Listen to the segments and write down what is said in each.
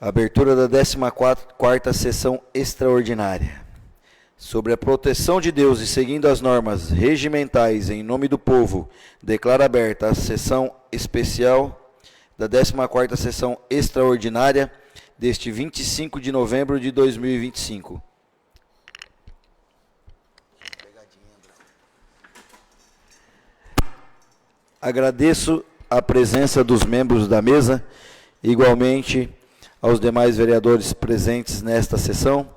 Abertura da 14ª sessão extraordinária. Sobre a proteção de Deus e seguindo as normas regimentais em nome do povo, declaro aberta a sessão especial da 14ª sessão extraordinária deste 25 de novembro de 2025. Agradeço a presença dos membros da mesa, igualmente aos demais vereadores presentes nesta sessão.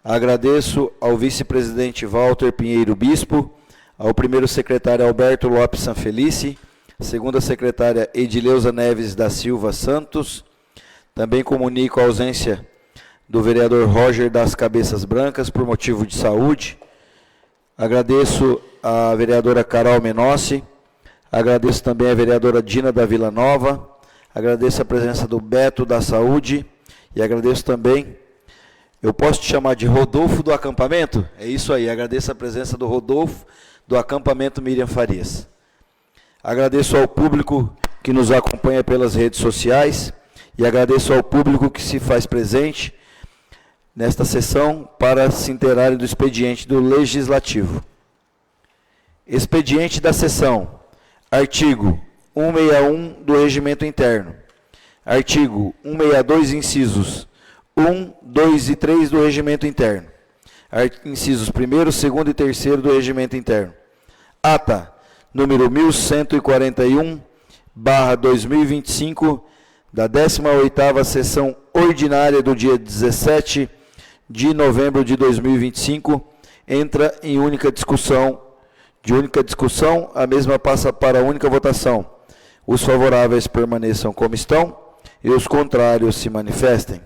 Agradeço ao vice-presidente Walter Pinheiro Bispo, ao primeiro secretário Alberto Lopes Sanfelice, segunda secretária Edileuza Neves da Silva Santos. Também comunico a ausência do vereador Roger das Cabeças Brancas por motivo de saúde. Agradeço a vereadora Carol Menossi. Agradeço também a vereadora Dina da Vila Nova. Agradeço a presença do Beto da Saúde. E agradeço também, eu posso te chamar de Rodolfo do Acampamento? É isso aí, agradeço a presença do Rodolfo do Acampamento Miriam Farias. Agradeço ao público que nos acompanha pelas redes sociais e agradeço ao público que se faz presente nesta sessão para se interarem do expediente do Legislativo. Expediente da sessão. Artigo 161 do Regimento Interno. Artigo 162, incisos 1, 2 e 3 do Regimento Interno. Incisos 1º, 2º e 3º do Regimento Interno. Ata número 1141/2025, da 18ª sessão ordinária do dia 17 de novembro de 2025, entra em única discussão. De única discussão, a mesma passa para a única votação. Os favoráveis permaneçam como estão e os contrários se manifestem.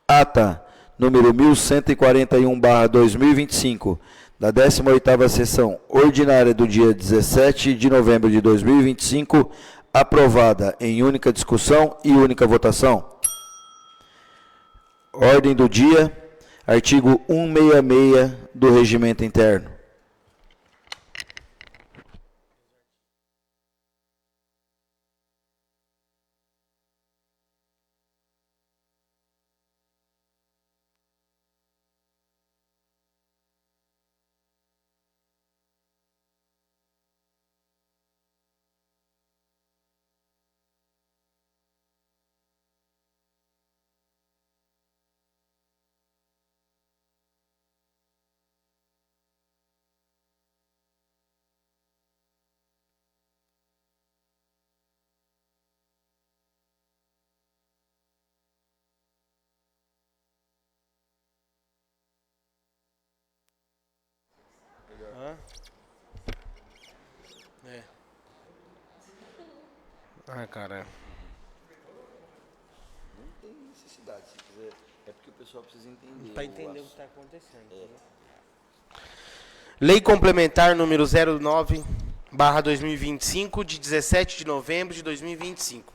Ata número 1141/2025, da 18ª sessão ordinária do dia 17 de novembro de 2025, aprovada em única discussão e única votação. Ordem do dia, artigo 166 do Regimento Interno. Cara. Não tem necessidade, se quiser. É porque o pessoal precisa entender. Para entender o que está acontecendo. Lei Complementar número 09/2025, de 17 de novembro de 2025.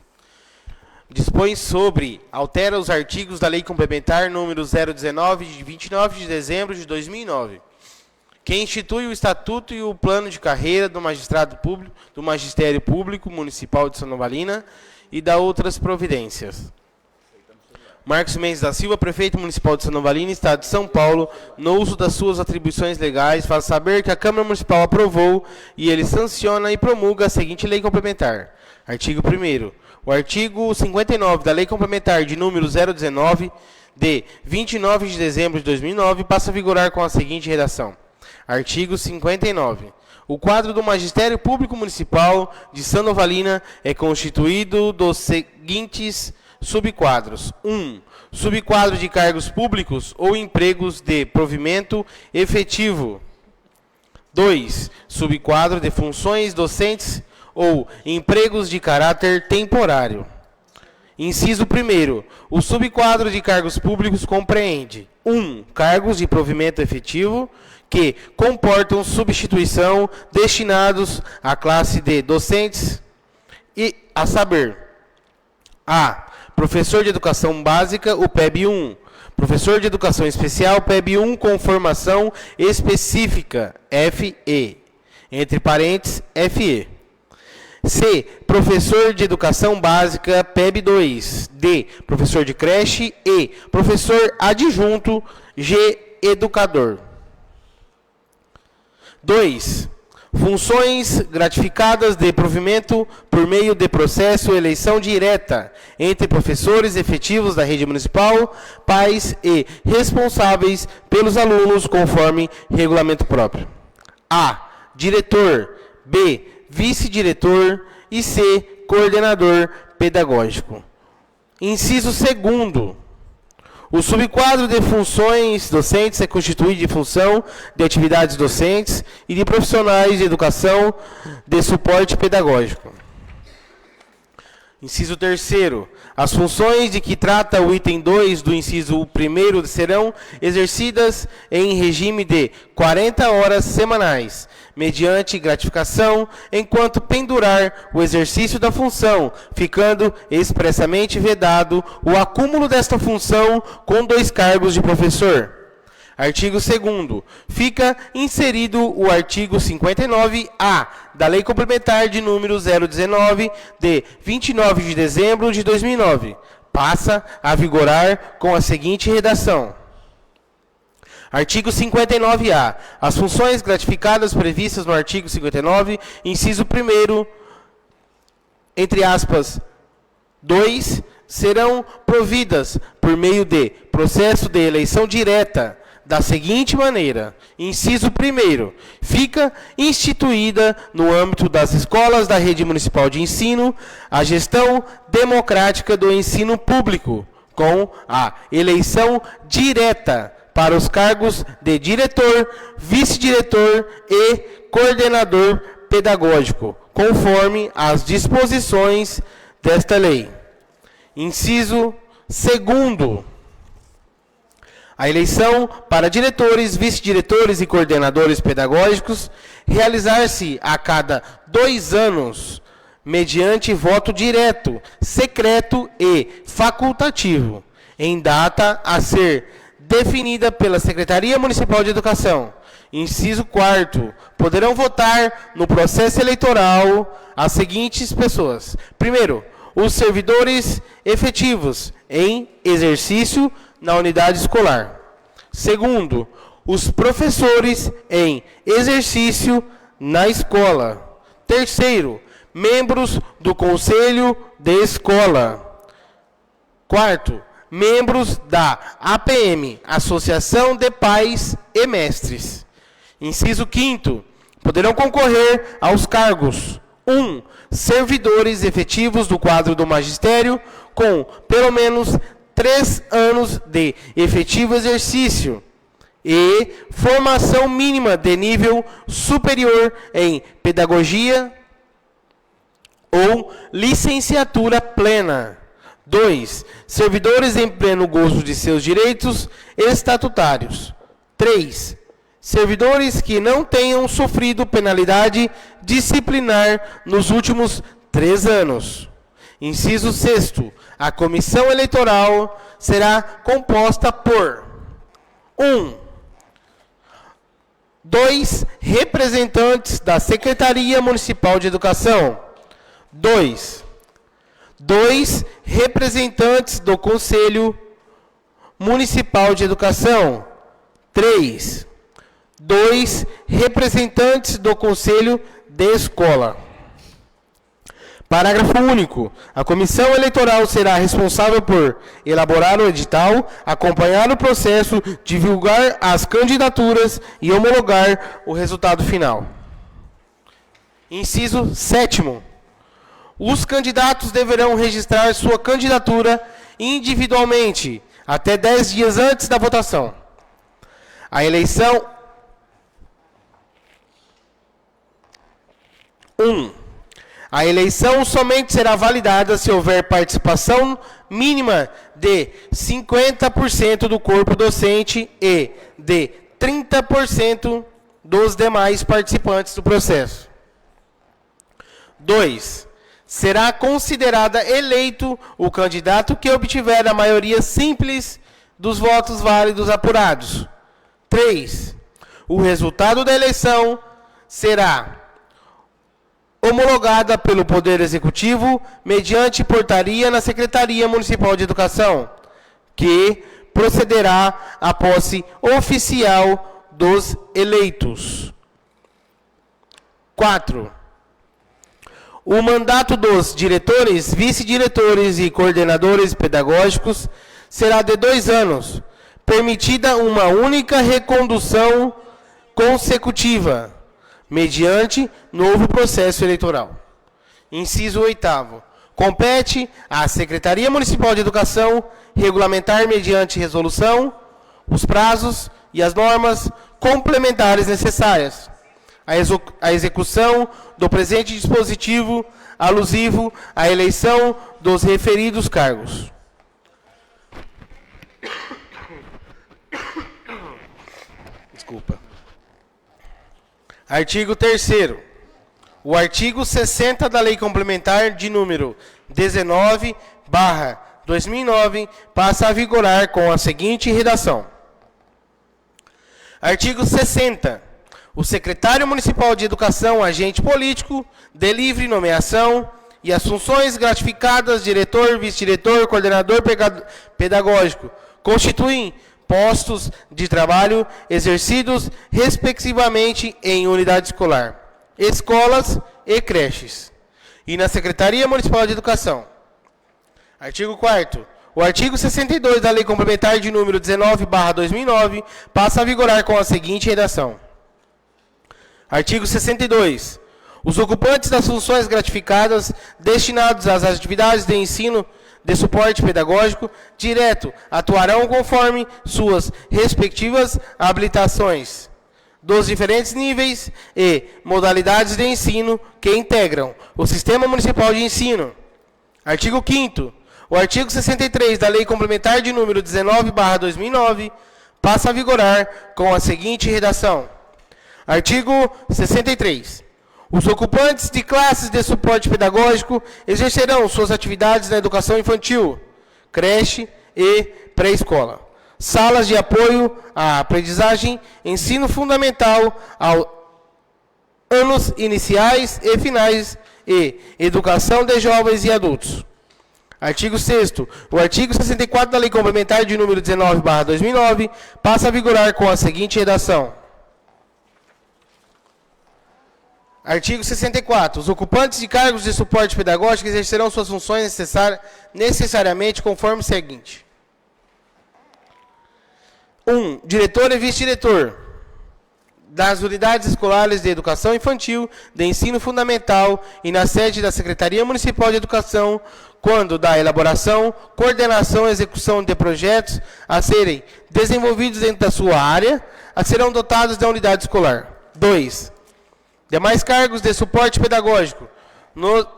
Dispõe sobre, altera os artigos da Lei Complementar número 019, de 29 de dezembro de 2009. Que institui o Estatuto e o Plano de Carreira do Magistrado Público, do Magistério Público Municipal de Sanovalina e da outras providências. Marcos Mendes da Silva, Prefeito Municipal de Sanovalina, Estado de São Paulo, no uso das suas atribuições legais, faz saber que a Câmara Municipal aprovou e ele sanciona e promulga a seguinte Lei Complementar. Artigo 1º. O artigo 59 da Lei Complementar de número 019, de 29 de dezembro de 2009, passa a vigorar com a seguinte redação. Artigo 59. O quadro do Magistério Público Municipal de Sanovalina é constituído dos seguintes subquadros. 1. Subquadro de cargos públicos ou empregos de provimento efetivo. 2. Subquadro de funções docentes ou empregos de caráter temporário. Inciso 1º. O subquadro de cargos públicos compreende 1. Cargos de provimento efetivo que comportam substituição destinados à classe de docentes e, a saber, a. Professor de Educação Básica, o PEB 1. Professor de Educação Especial, PEB 1 com formação específica, FE. Entre parênteses, FE. C, professor de educação básica, PEB 2. D, professor de creche. E, professor adjunto. G, educador. 2. Funções gratificadas de provimento por meio de processo de eleição direta entre professores efetivos da rede municipal, pais e responsáveis pelos alunos conforme regulamento próprio. A, diretor. B, vice-diretor. E C, coordenador pedagógico. Inciso 2º. O subquadro de funções docentes é constituído de função de atividades docentes e de profissionais de educação de suporte pedagógico. Inciso 3º. As funções de que trata o item 2 do inciso 1º serão exercidas em regime de 40 horas semanais, mediante gratificação, enquanto pendurar o exercício da função, ficando expressamente vedado o acúmulo desta função com 2 cargos de professor. Artigo 2º. Fica inserido o artigo 59-A da Lei Complementar de número 019, de 29 de dezembro de 2009. Passa a vigorar com a seguinte redação. Artigo 59-A. As funções gratificadas previstas no artigo 59, inciso 1º, entre aspas, 2, serão providas por meio de processo de eleição direta, da seguinte maneira. Inciso 1º. Fica instituída no âmbito das escolas da rede municipal de ensino a gestão democrática do ensino público, com a eleição direta para os cargos de diretor, vice-diretor e coordenador pedagógico, conforme as disposições desta lei. Inciso 2º. A eleição para diretores, vice-diretores e coordenadores pedagógicos realizar-se a cada 2 anos, mediante voto direto, secreto e facultativo, em data a ser definida pela Secretaria Municipal de Educação. Inciso 4º. Poderão votar no processo eleitoral as seguintes pessoas. Primeiro, os servidores efetivos em exercício na unidade escolar. Segundo, os professores em exercício na escola. Terceiro, membros do conselho de escola. Quarto, membros da APM, Associação de Pais e Mestres. Inciso 5º. Poderão concorrer aos cargos: 1. Servidores efetivos do quadro do magistério com pelo menos 3 anos de efetivo exercício e formação mínima de nível superior em pedagogia ou licenciatura plena. 2. Servidores em pleno gozo de seus direitos estatutários. 3. Servidores que não tenham sofrido penalidade disciplinar nos últimos 3 anos. Inciso 6º. A comissão eleitoral será composta por 2 representantes da Secretaria Municipal de Educação. 2 representantes do Conselho Municipal de Educação. 3. 2 representantes do Conselho de Escola. Parágrafo único. A comissão eleitoral será responsável por elaborar o edital, acompanhar o processo, divulgar as candidaturas e homologar o resultado final. Inciso 7º. Os candidatos deverão registrar sua candidatura individualmente até 10 dias antes da votação. A eleição... 1. A eleição somente será validada se houver participação mínima de 50% do corpo docente e de 30% dos demais participantes do processo. 2. Será considerada eleito o candidato que obtiver a maioria simples dos votos válidos apurados. 3. O resultado da eleição será homologada pelo Poder Executivo mediante portaria na Secretaria Municipal de Educação, que procederá à posse oficial dos eleitos. 4. O mandato dos diretores, vice-diretores e coordenadores pedagógicos será de 2 anos, permitida uma única recondução consecutiva, mediante novo processo eleitoral. Inciso 8º. Compete à Secretaria Municipal de Educação regulamentar mediante resolução os prazos e as normas complementares necessárias à execução do presente dispositivo alusivo à eleição dos referidos cargos. Desculpa. Artigo 3º. O artigo 60 da Lei Complementar de número 19/2009 passa a vigorar com a seguinte redação. Artigo 60. O secretário municipal de Educação, agente político, de livre nomeação, e as funções gratificadas, diretor, vice-diretor, coordenador pedagógico, constituem postos de trabalho exercidos respectivamente em unidade escolar, escolas e creches, e na Secretaria Municipal de Educação. Artigo 4º. O artigo 62 da Lei Complementar de número 19/2009 passa a vigorar com a seguinte redação. Artigo 62. Os ocupantes das funções gratificadas destinados às atividades de ensino de suporte pedagógico direto atuarão conforme suas respectivas habilitações dos diferentes níveis e modalidades de ensino que integram o Sistema Municipal de Ensino. Artigo 5º. O artigo 63 da Lei Complementar de número 19/2009 passa a vigorar com a seguinte redação. Artigo 63. Os ocupantes de classes de suporte pedagógico exercerão suas atividades na educação infantil, creche e pré-escola, salas de apoio à aprendizagem, ensino fundamental aos anos iniciais e finais e educação de jovens e adultos. Artigo 6º. O artigo 64 da Lei Complementar de número 19/2009 passa a vigorar com a seguinte redação. Artigo 64. Os ocupantes de cargos de suporte pedagógico exercerão suas funções necessariamente conforme o seguinte. 1. Diretor e vice-diretor das unidades escolares de educação infantil, de ensino fundamental e na sede da Secretaria Municipal de Educação, quando da elaboração, coordenação e execução de projetos a serem desenvolvidos dentro da sua área, serão dotados da unidade escolar. 2. Demais cargos de suporte pedagógico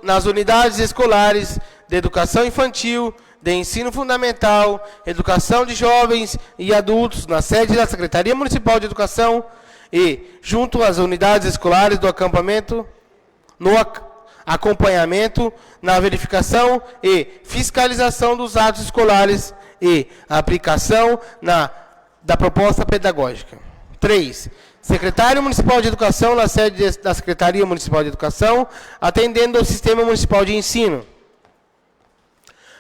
nas unidades escolares de educação infantil, de ensino fundamental, educação de jovens e adultos, na sede da Secretaria Municipal de Educação e junto às unidades escolares do acampamento, no acompanhamento, na verificação e fiscalização dos atos escolares e aplicação da proposta pedagógica. 3. Secretário Municipal de Educação na sede da Secretaria Municipal de Educação, atendendo ao Sistema Municipal de Ensino.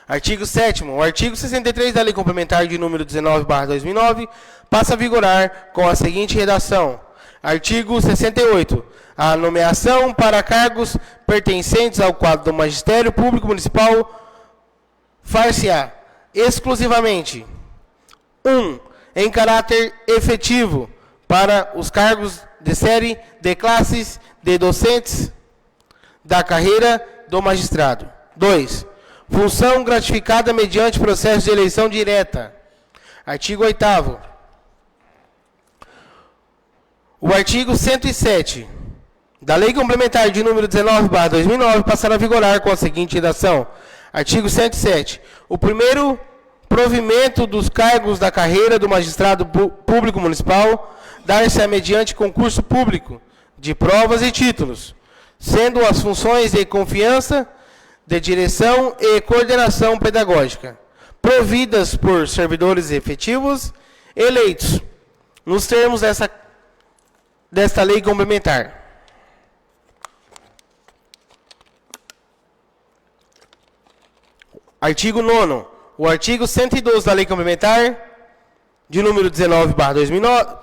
Artigo 7º. O artigo 63 da Lei Complementar de número 19/2009 passa a vigorar com a seguinte redação. Artigo 68. A nomeação para cargos pertencentes ao quadro do Magistério Público Municipal far-se-á exclusivamente 1. Em caráter efetivo, para os cargos de série de classes de docentes da carreira do magistrado. 2. Função gratificada mediante processo de eleição direta. Artigo 8º. O artigo 107 da Lei Complementar de número 19/2009 passará a vigorar com a seguinte redação. Artigo 107. O primeiro provimento dos cargos da carreira do magistrado público municipal dar-se-á mediante concurso público de provas e títulos, sendo as funções de confiança, de direção e coordenação pedagógica, providas por servidores efetivos eleitos, nos termos desta lei complementar. Artigo 9º. O artigo 112 da Lei Complementar, de número 19/2009,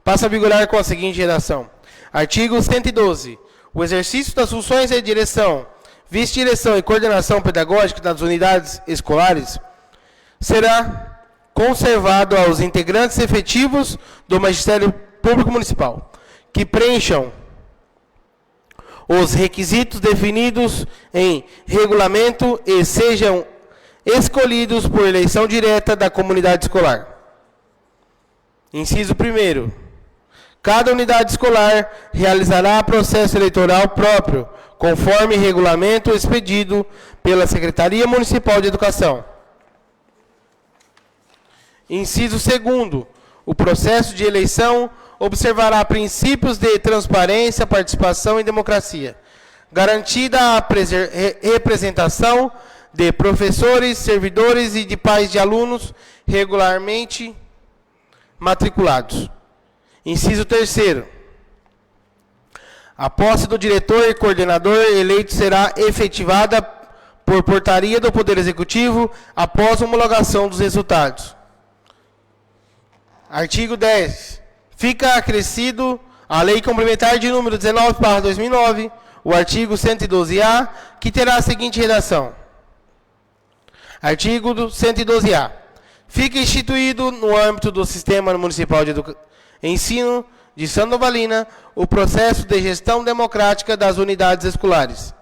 passa a vigorar com a seguinte redação. Artigo 112. O exercício das funções de direção, vice-direção e coordenação pedagógica das unidades escolares será conservado aos integrantes efetivos do Magistério Público Municipal, que preencham os requisitos definidos em regulamento e sejam escolhidos por eleição direta da comunidade escolar. Inciso 1º. Cada unidade escolar realizará processo eleitoral próprio, conforme regulamento expedido pela Secretaria Municipal de Educação. Inciso 2º. O processo de eleição observará princípios de transparência, participação e democracia, garantida a representação de professores, servidores e de pais de alunos regularmente matriculados. Inciso 3º. A posse do diretor e coordenador eleito será efetivada por portaria do Poder Executivo após homologação dos resultados. Artigo 10. Fica acrescido a Lei Complementar de número 19/2009, o artigo 112-A, que terá a seguinte redação. Artigo 112-A. Fica instituído no âmbito do Sistema Municipal de Ensino de Sandovalina o processo de gestão democrática das unidades escolares,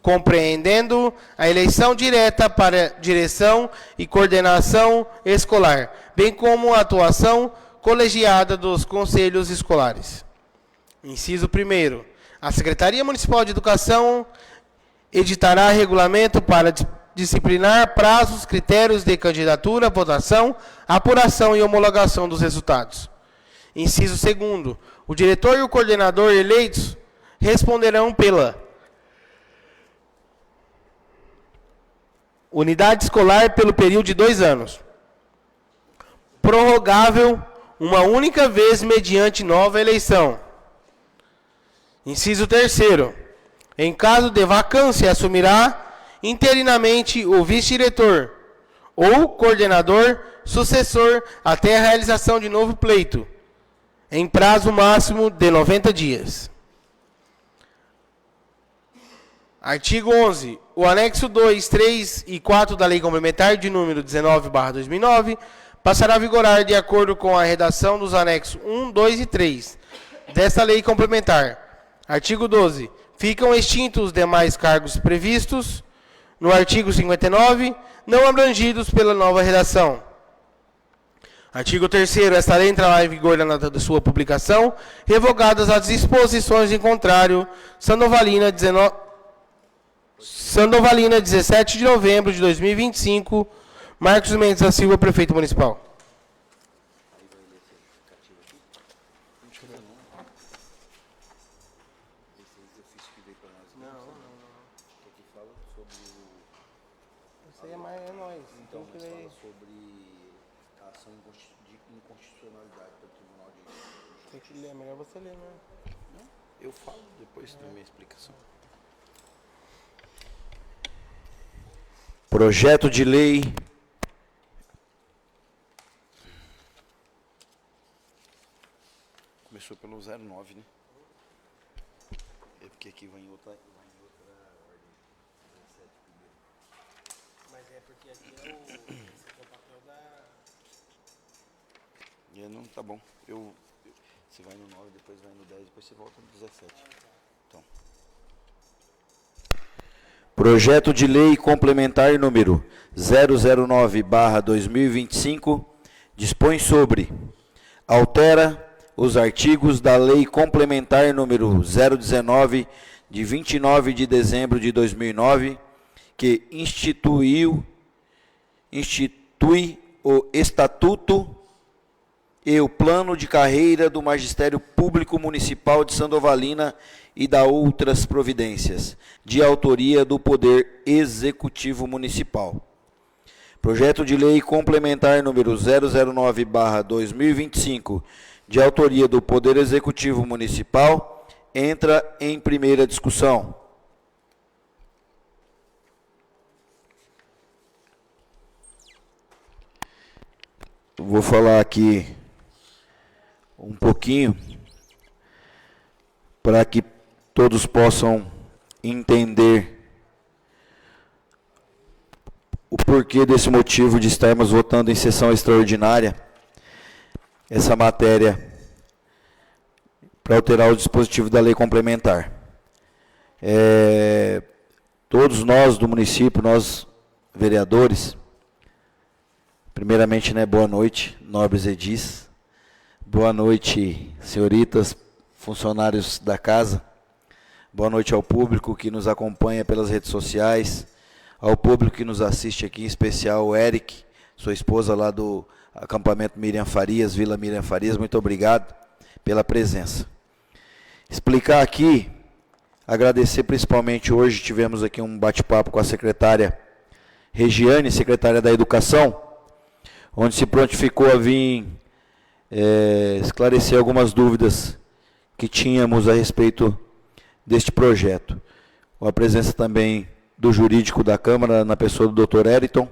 compreendendo a eleição direta para direção e coordenação escolar, bem como a atuação colegiada dos conselhos escolares. Inciso 1º. A Secretaria Municipal de Educação editará regulamento para disciplinar prazos, critérios de candidatura, votação, apuração e homologação dos resultados. Inciso 2º. O diretor e o coordenador eleitos responderão pela unidade escolar pelo período de 2 anos, prorrogável uma única vez mediante nova eleição. Inciso 3º. Em caso de vacância, assumirá interinamente o vice-diretor ou coordenador sucessor até a realização de novo pleito, em prazo máximo de 90 dias. Artigo 11. O anexo 2, 3 e 4 da Lei Complementar de número 19/2009 passará a vigorar de acordo com a redação dos anexos 1, 2 e 3 desta Lei Complementar. Artigo 12. Ficam extintos os demais cargos previstos no artigo 59, não abrangidos pela nova redação. Artigo 3º. Esta lei entrará em vigor na data de sua publicação, revogadas as disposições em contrário. Sandovalina, 17 de novembro de 2025. Marcos Mendes da Silva, Prefeito Municipal. Isso aí é nós. Então, vamos falar sobre a ação de inconstitucionalidade pelo Tribunal de Justiça. Tem que ler, é melhor você ler, né? Não, eu falo depois da minha explicação. Projeto de lei começou pelo 09, né? É porque aqui vai em outra ordem. 17 primeiro. Mas é porque aqui é o papel da... Não, tá bom. Você vai no 9, depois vai no 10, depois você volta no 17. Então. Projeto de lei complementar número 009/2025 dispõe sobre: altera os artigos da Lei Complementar número 019 de 29 de dezembro de 2009, que institui o Estatuto e o Plano de Carreira do Magistério Público Municipal de Sandovalina e da outras providências, de autoria do Poder Executivo Municipal. Projeto de lei complementar número 009/2025, de autoria do Poder Executivo Municipal, entra em primeira discussão. vou falar aqui um pouquinho para que todos possam entender o porquê desse motivo de estarmos votando em sessão extraordinária essa matéria para alterar o dispositivo da lei complementar. Todos nós do município, nós vereadores, primeiramente, né, boa noite, nobres edis, boa noite, senhoritas, funcionários da casa, boa noite ao público que nos acompanha pelas redes sociais, ao público que nos assiste aqui, em especial o Eric, sua esposa lá do acampamento Miriam Farias, Vila Miriam Farias, muito obrigado pela presença. Explicar aqui, agradecer principalmente hoje, tivemos aqui um bate-papo com a secretária Regiane, secretária da Educação, onde se prontificou a vir esclarecer algumas dúvidas que tínhamos a respeito deste projeto. Com a presença também do jurídico da Câmara, na pessoa do Dr. Eriton,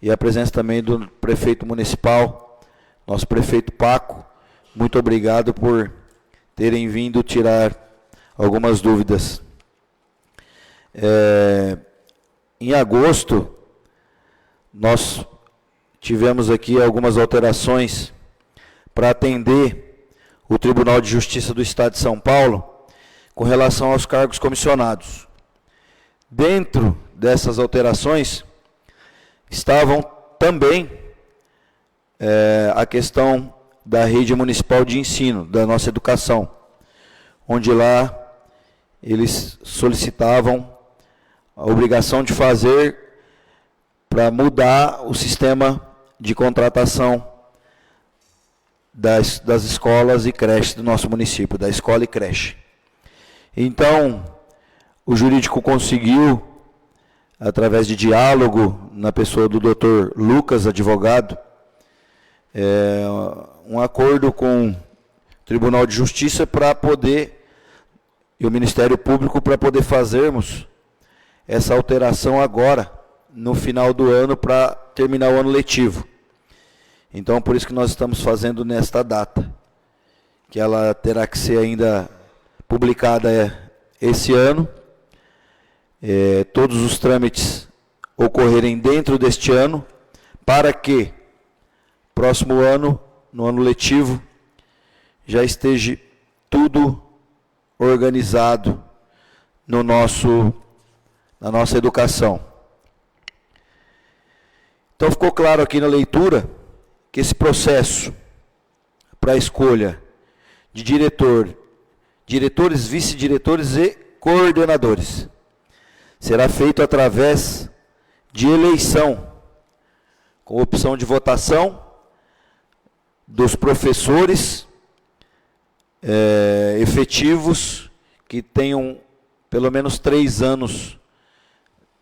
e a presença também do prefeito municipal, nosso prefeito Paco. Muito obrigado por terem vindo tirar algumas dúvidas. Em agosto, nós tivemos aqui algumas alterações para atender o Tribunal de Justiça do Estado de São Paulo com relação aos cargos comissionados. Dentro dessas alterações, estavam também a questão da rede municipal de ensino, da nossa educação, onde lá eles solicitavam a obrigação de fazer para mudar o sistema de contratação das escolas e creches do nosso município, da escola e creche. Então, o jurídico conseguiu, através de diálogo, na pessoa do Dr. Lucas, advogado, um acordo com o Tribunal de Justiça para poder, e o Ministério Público, para poder fazermos essa alteração agora, no final do ano, para terminar o ano letivo. Então, por isso que nós estamos fazendo nesta data, que ela terá que ser ainda publicada esse ano, todos os trâmites ocorrerem dentro deste ano, para que próximo ano, no ano letivo, já esteja tudo organizado na nossa educação. Então ficou claro aqui na leitura que esse processo para a escolha de diretores, vice-diretores e coordenadores será feito através de eleição, com opção de votação dos professores efetivos que tenham pelo menos 3 anos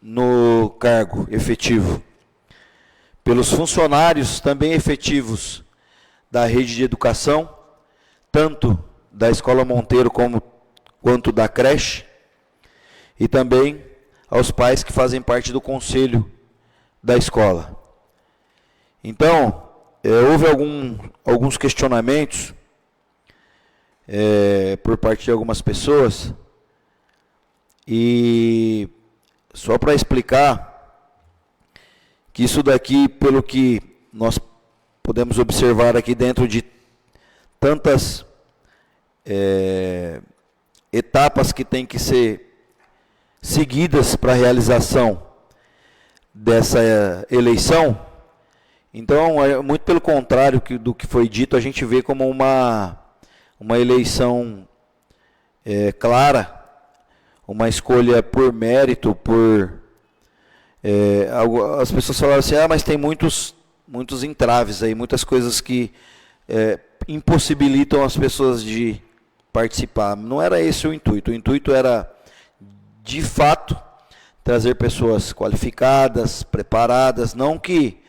no cargo efetivo. Pelos funcionários também efetivos da rede de educação, tanto da Escola Monteiro quanto da creche, e também aos pais que fazem parte do conselho da escola. Então, houve alguns questionamentos por parte de algumas pessoas, e só para explicar que isso daqui, pelo que nós podemos observar aqui dentro de tantas etapas que têm que ser seguidas para a realização dessa eleição, então, muito pelo contrário do que foi dito, a gente vê como uma eleição clara, uma escolha por mérito, as pessoas falaram assim, mas tem muitos entraves aí, muitas coisas que impossibilitam as pessoas de participar. Não era esse o intuito era, de fato, trazer pessoas qualificadas, preparadas, não que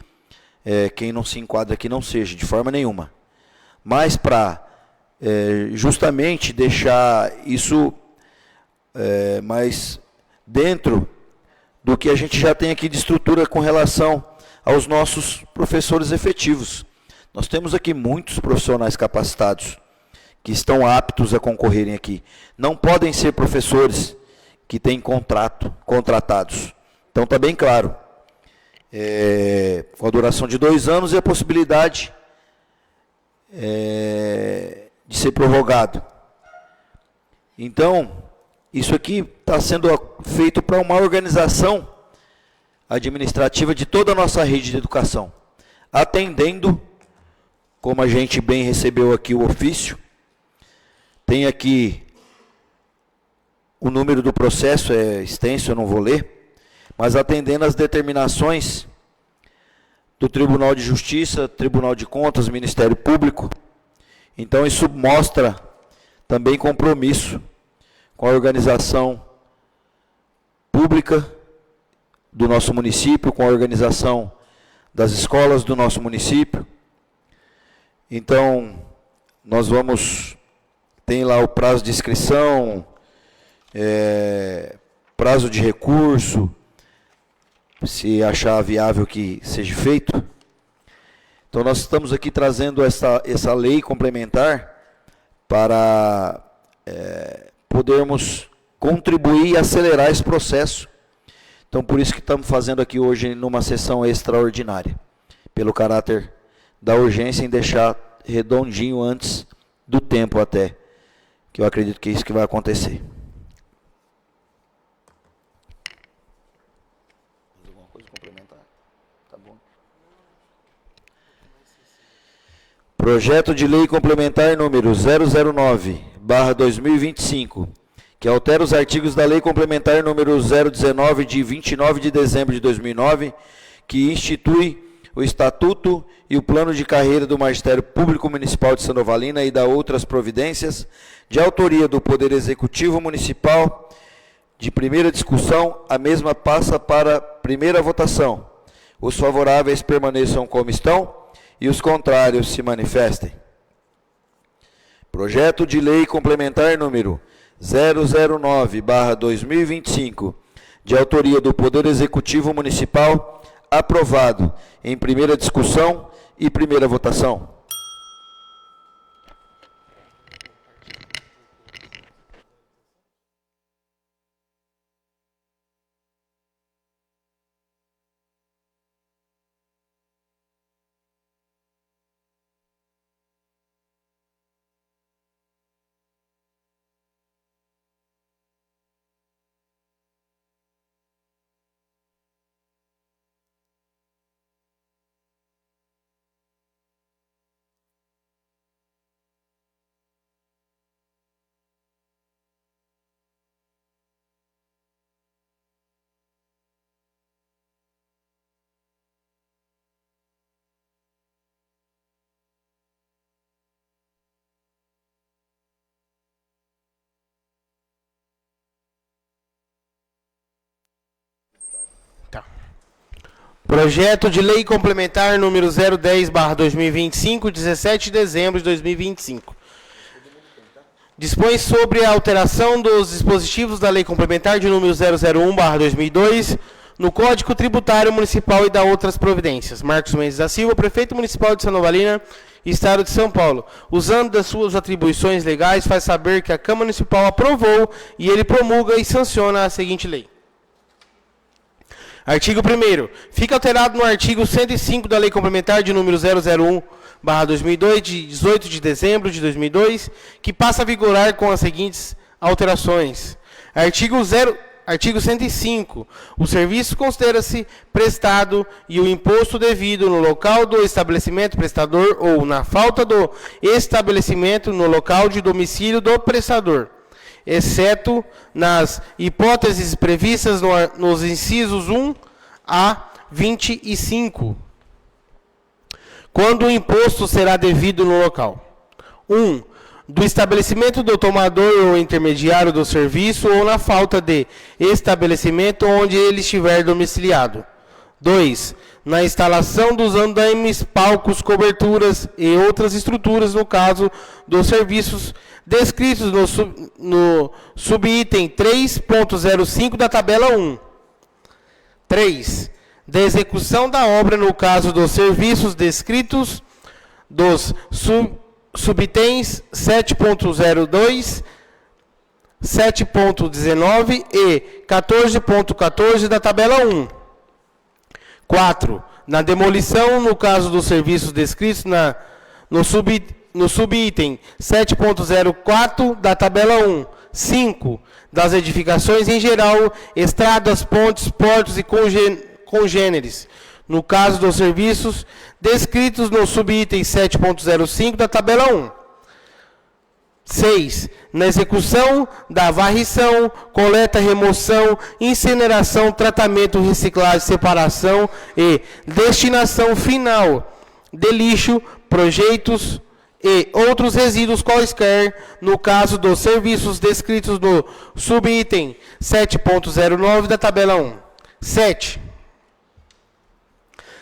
quem não se enquadra aqui não seja, de forma nenhuma, mas para justamente deixar isso mais dentro do que a gente já tem aqui de estrutura com relação aos nossos professores efetivos. Nós temos aqui muitos profissionais capacitados que estão aptos a concorrerem aqui. Não podem ser professores que têm contratados. Então está bem claro. Com a duração de 2 anos e a possibilidade de ser prorrogado. Então, isso aqui está sendo feito para uma organização administrativa de toda a nossa rede de educação, atendendo, como a gente bem recebeu aqui o ofício, tem aqui o número do processo, é extenso, eu não vou ler, mas atendendo as determinações do Tribunal de Justiça, Tribunal de Contas, Ministério Público. Então isso mostra também compromisso com a organização pública do nosso município, com a organização das escolas do nosso município. Então, nós tem lá o prazo de inscrição, prazo de recurso, se achar viável que seja feito. Então, nós estamos aqui trazendo essa lei complementar para podermos contribuir e acelerar esse processo. Então, por isso que estamos fazendo aqui hoje numa sessão extraordinária, pelo caráter da urgência em deixar redondinho antes do tempo até, que eu acredito que é isso que vai acontecer. Alguma coisa complementar? Tá bom. Projeto de Lei Complementar número 009/2025, que altera os artigos da Lei Complementar número 019, de 29 de dezembro de 2009, que institui o Estatuto e o Plano de Carreira do Magistério Público Municipal de Sandovalina e da outras providências, de autoria do Poder Executivo Municipal. De primeira discussão, a mesma passa para primeira votação. Os favoráveis permaneçam como estão e os contrários se manifestem. Projeto de Lei Complementar número 009/2025, de autoria do Poder Executivo Municipal, aprovado em primeira discussão e primeira votação. Projeto de Lei Complementar número 010/2025, 17 de dezembro de 2025. Dispõe sobre a alteração dos dispositivos da Lei Complementar de número 001/2002, no Código Tributário Municipal e da outras providências. Marcos Mendes da Silva, Prefeito Municipal de Sandovalina, Estado de São Paulo, usando das suas atribuições legais, faz saber que a Câmara Municipal aprovou e ele promulga e sanciona a seguinte lei. Artigo 1º. Fica alterado no artigo 105 da Lei Complementar de número 001/2002, de 18 de dezembro de 2002, que passa a vigorar com as seguintes alterações. Artigo 105. O serviço considera-se prestado e o imposto devido no local do estabelecimento prestador ou, na falta do estabelecimento, no local de domicílio do prestador, exceto nas hipóteses previstas nos incisos 1 a 25, quando o imposto será devido no local. 1. Do estabelecimento do tomador ou intermediário do serviço ou na falta de estabelecimento onde ele estiver domiciliado. 2. Na instalação dos andaimes, palcos, coberturas e outras estruturas, no caso dos serviços descritos no subitem 3.05 da tabela 1. 3. Da execução da obra, no caso dos serviços descritos dos subitens 7.02, 7.19 e 14.14 da tabela 1. 4. Na demolição, no caso dos serviços descritos no subitem 7.04 da tabela 1. 5. Das edificações em geral, estradas, pontes, portos e congêneres, no caso dos serviços descritos no subitem 7.05 da tabela 1. 6. Na execução da varrição, coleta, remoção, incineração, tratamento, reciclagem, separação e destinação final de lixo, projeitos e outros resíduos quaisquer, no caso dos serviços descritos no subitem 7.09 da tabela 1. 7.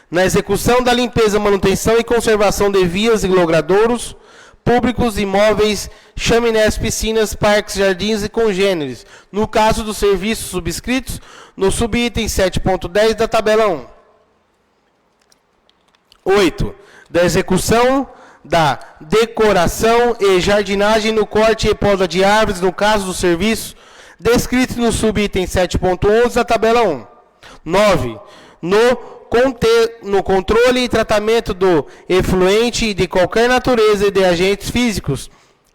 Na execução da limpeza, manutenção e conservação de vias e logradouros públicos, imóveis, chaminés, piscinas, parques, jardins e congêneres, no caso dos serviços subscritos no subitem 7.10 da tabela 1. 8. Da execução da decoração e jardinagem no corte e poda de árvores, no caso dos serviços descritos no subitem 7.11 da tabela 1. 9. No controle e tratamento do efluente de qualquer natureza e de agentes físicos,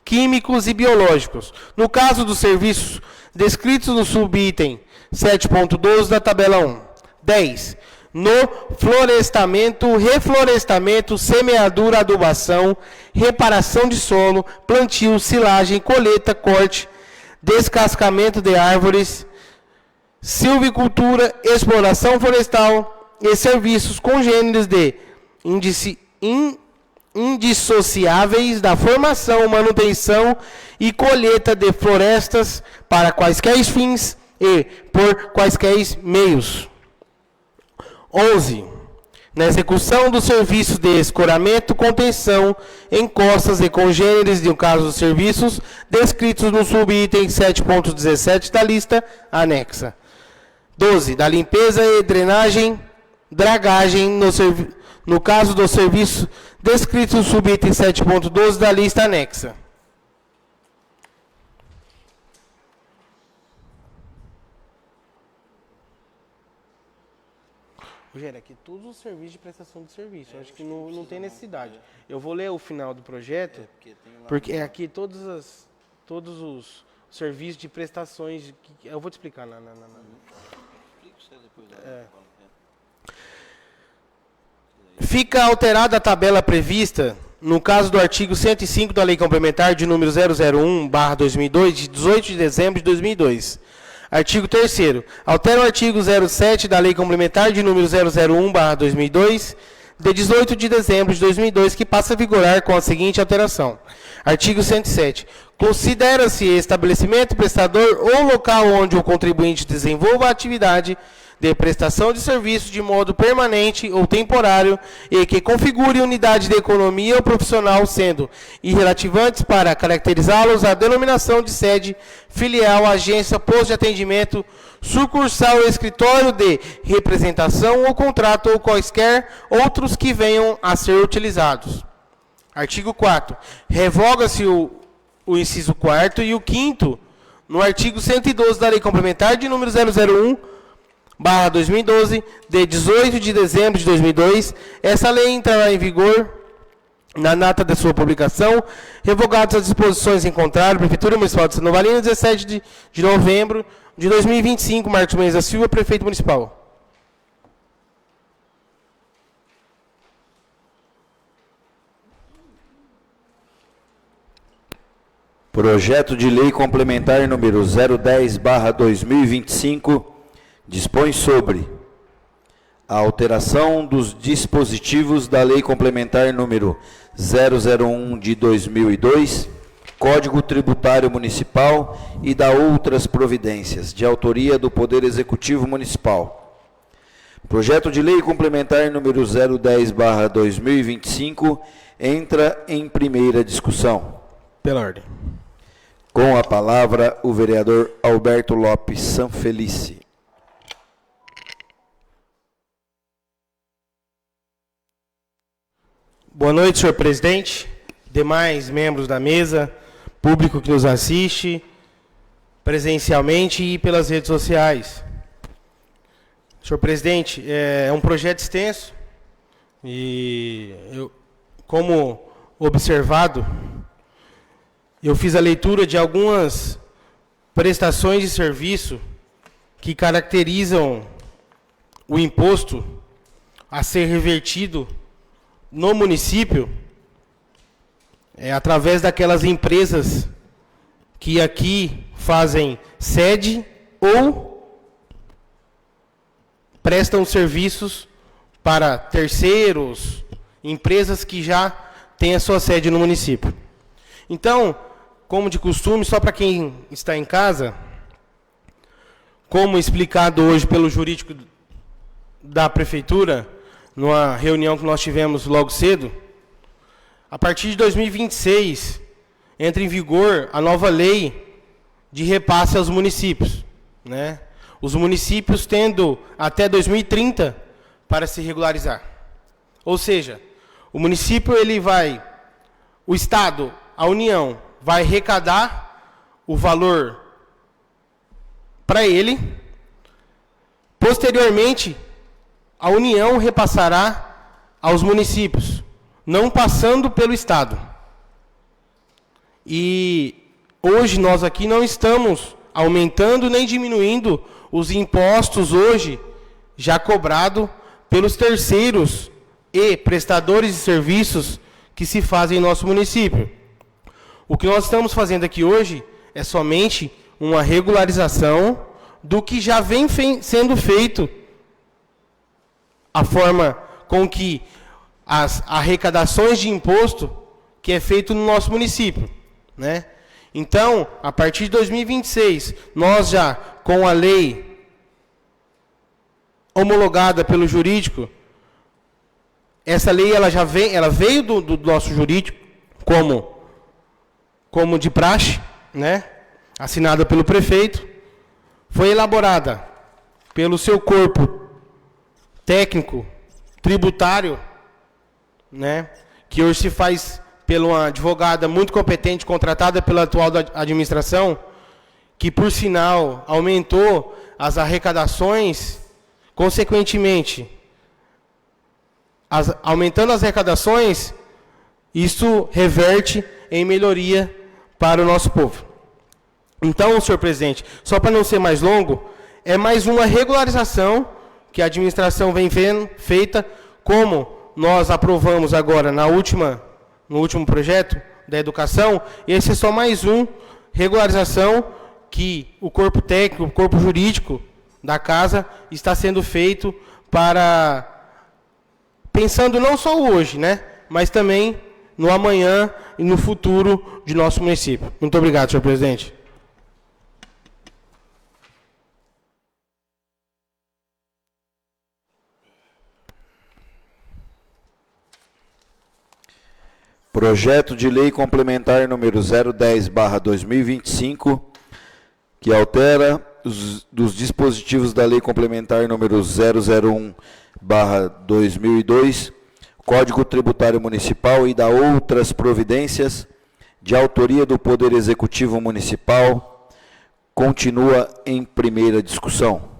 químicos e biológicos, no caso dos serviços descritos no subitem 7.12 da tabela 1. 10. No florestamento, reflorestamento, semeadura, adubação, reparação de solo, plantio, silagem, colheita, corte, descascamento de árvores, silvicultura, exploração florestal e serviços congêneres de indissociáveis da formação, manutenção e colheita de florestas para quaisquer fins e por quaisquer meios. 11. Na execução dos serviços de escoramento, contenção, encostas e congêneres, no caso dos serviços descritos no subitem 7.17 da lista anexa. 12. Da limpeza e drenagem, dragagem, no caso do serviço descrito no subitem 7.12 da lista anexa. Rogério, aqui todos os serviços de prestação de serviço. Eu acho que não tem necessidade. Eu vou ler o final do projeto, porque é aqui todos os serviços de prestações. Eu vou te explicar. Fica alterada a tabela prevista no caso do artigo 105 da Lei Complementar de número 001/2002, de 18 de dezembro de 2002. Artigo 3º. Altera o artigo 07 da Lei Complementar de número 001/2002, de 18 de dezembro de 2002, que passa a vigorar com a seguinte alteração. Artigo 107. Considera-se estabelecimento, prestador ou local onde o contribuinte desenvolva a atividade de prestação de serviço de modo permanente ou temporário e que configure unidade de economia ou profissional, sendo irrelevantes para caracterizá-los a denominação de sede, filial, agência, posto de atendimento, sucursal, escritório de representação ou contrato ou quaisquer outros que venham a ser utilizados. Artigo 4º. Revoga-se o inciso 4º e o 5º no artigo 112 da Lei Complementar de número 001/2012, de 18 de dezembro de 2002, essa lei entrará em vigor na data da sua publicação, revogadas as disposições em contrário, Prefeitura Municipal de Santa Novalina, 17 de novembro de 2025, Marcos Mendes da Silva, Prefeito Municipal. Projeto de Lei Complementar número 010/2025 dispõe sobre a alteração dos dispositivos da Lei Complementar número 001 de 2002, Código Tributário Municipal e da outras providências, de autoria do Poder Executivo Municipal. Projeto de Lei Complementar número 010/2025 entra em primeira discussão. Pela ordem. Com a palavra, o vereador Alberto Lopes Sanfelice. Boa noite, senhor presidente, demais membros da mesa, público que nos assiste presencialmente e pelas redes sociais. Senhor presidente, é um projeto extenso e, como observado, eu fiz a leitura de algumas prestações de serviço que caracterizam o imposto a ser revertido no município, através daquelas empresas que aqui fazem sede ou prestam serviços para terceiros, empresas que já têm a sua sede no município. Então, como de costume, só para quem está em casa, como explicado hoje pelo jurídico da prefeitura, numa reunião que nós tivemos logo cedo, a partir de 2026, entra em vigor a nova lei de repasse aos municípios, né? Os municípios tendo até 2030 para se regularizar. Ou seja, o município, o Estado, a União, vai arrecadar o valor para ele. Posteriormente, a União repassará aos municípios, não passando pelo Estado. E hoje nós aqui não estamos aumentando nem diminuindo os impostos hoje já cobrado pelos terceiros e prestadores de serviços que se fazem em nosso município. O que nós estamos fazendo aqui hoje é somente uma regularização do que já vem sendo feito, a forma com que as arrecadações de imposto que é feito no nosso município, né? Então, a partir de 2026, nós já, com a lei homologada pelo jurídico, essa lei ela veio do nosso jurídico como de praxe, né? Assinada pelo prefeito, foi elaborada pelo seu corpo técnico, tributário, né, que hoje se faz pela uma advogada muito competente, contratada pela atual administração, que, por sinal, aumentou as arrecadações, consequentemente, aumentando as arrecadações, isso reverte em melhoria para o nosso povo. Então, senhor presidente, só para não ser mais longo, é mais uma regularização que a administração vem feita, como nós aprovamos agora no último projeto da educação. Esse é só mais um regularização que o corpo técnico, o corpo jurídico da casa está sendo feito pensando não só hoje, né, mas também no amanhã e no futuro de nosso município. Muito obrigado, senhor presidente. Projeto de Lei Complementar número 010/2025, que altera dos dispositivos da Lei Complementar número 001/2002, Código Tributário Municipal, e da outras providências de autoria do Poder Executivo Municipal, continua em primeira discussão.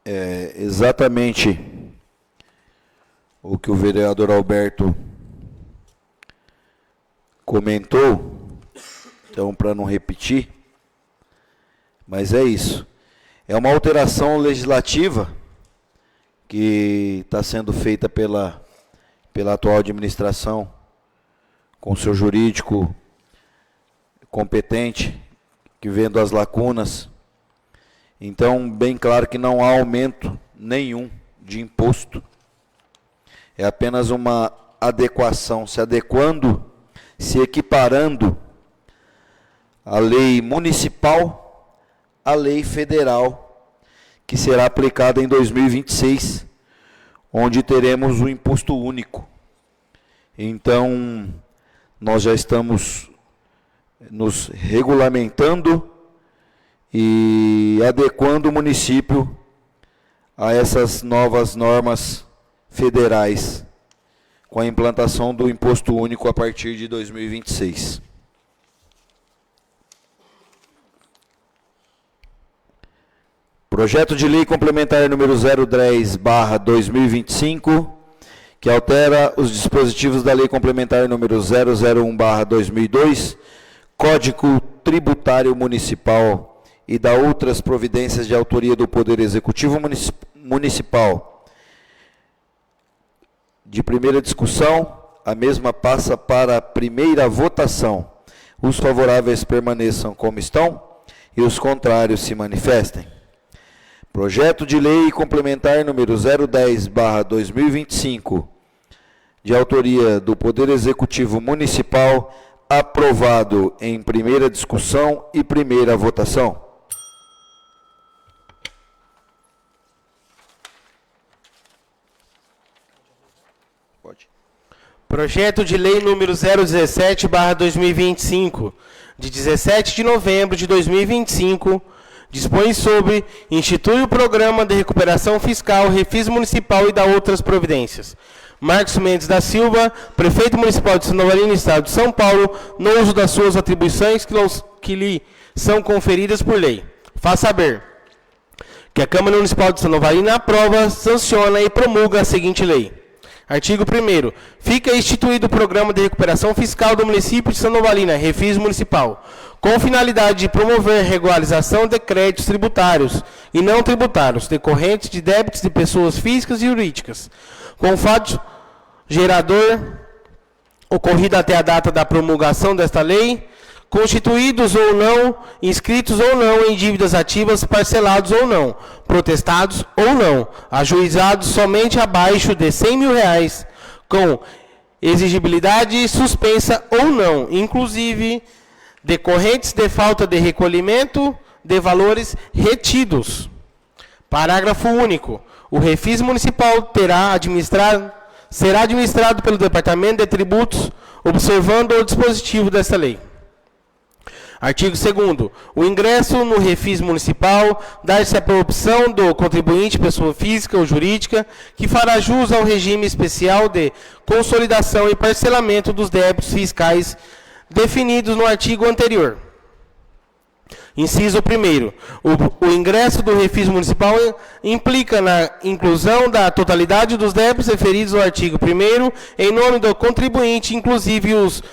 Exatamente o que o vereador Alberto comentou, então, para não repetir, mas é isso. É uma alteração legislativa que está sendo feita pela atual administração, com seu jurídico competente, que vendo as lacunas. Então, bem claro que não há aumento nenhum de imposto. É apenas uma adequação, se adequando, se equiparando a lei municipal à lei federal, que será aplicada em 2026, onde teremos o imposto único. Então, nós já estamos nos regulamentando e adequando o município a essas novas normas federais, com a implantação do Imposto Único a partir de 2026. Projeto de Lei Complementar número 010/2025, que altera os dispositivos da Lei Complementar número 001/2002, Código Tributário Municipal, e da outras providências de autoria do Poder Executivo Municipal. De primeira discussão, a mesma passa para a primeira votação. Os favoráveis permaneçam como estão e os contrários se manifestem. Projeto de Lei Complementar número 010/2025, de autoria do Poder Executivo Municipal, aprovado em primeira discussão e primeira votação. Projeto de Lei número 017/2025, de 17 de novembro de 2025, dispõe sobre, institui o Programa de Recuperação Fiscal, Refis Municipal e da outras providências. Marcos Mendes da Silva, Prefeito Municipal de Santa Catarina, Estado de São Paulo, no uso das suas atribuições que lhe são conferidas por lei. Faz saber que a Câmara Municipal de Santa Catarina aprova, sanciona e promulga a seguinte lei. Artigo 1º. Fica instituído o Programa de Recuperação Fiscal do município de Santa Catarina, Refis Municipal, com finalidade de promover regularização de créditos tributários e não tributários, decorrentes de débitos de pessoas físicas e jurídicas, com fato gerador ocorrido até a data da promulgação desta lei, constituídos ou não, inscritos ou não em dívidas ativas, parcelados ou não, protestados ou não, ajuizados somente abaixo de R$100.000, com exigibilidade suspensa ou não, inclusive decorrentes de falta de recolhimento de valores retidos. Parágrafo único. O Refis Municipal será administrado pelo Departamento de Tributos, observando o dispositivo desta lei. Artigo 2º. O ingresso no Refis Municipal dá-se por opção do contribuinte, pessoa física ou jurídica, que fará jus ao regime especial de consolidação e parcelamento dos débitos fiscais definidos no artigo anterior. Inciso 1º. O ingresso do Refis Municipal implica na inclusão da totalidade dos débitos referidos ao artigo 1º em nome do contribuinte, inclusive os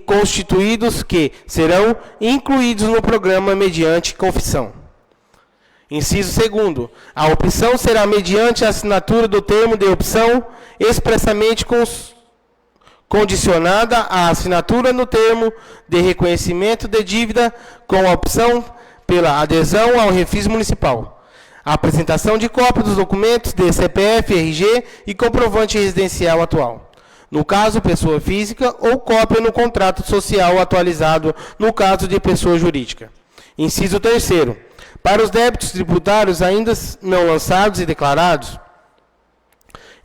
constituídos que serão incluídos no programa mediante confissão. Inciso 2º. A opção será mediante a assinatura do termo de opção expressamente condicionada à assinatura no termo de reconhecimento de dívida com a opção pela adesão ao Refis Municipal. A apresentação de cópia dos documentos de CPF, RG e comprovante residencial atual. No caso, pessoa física, ou cópia no contrato social atualizado, no caso de pessoa jurídica. Inciso 3º. Para os débitos tributários ainda não lançados e declarados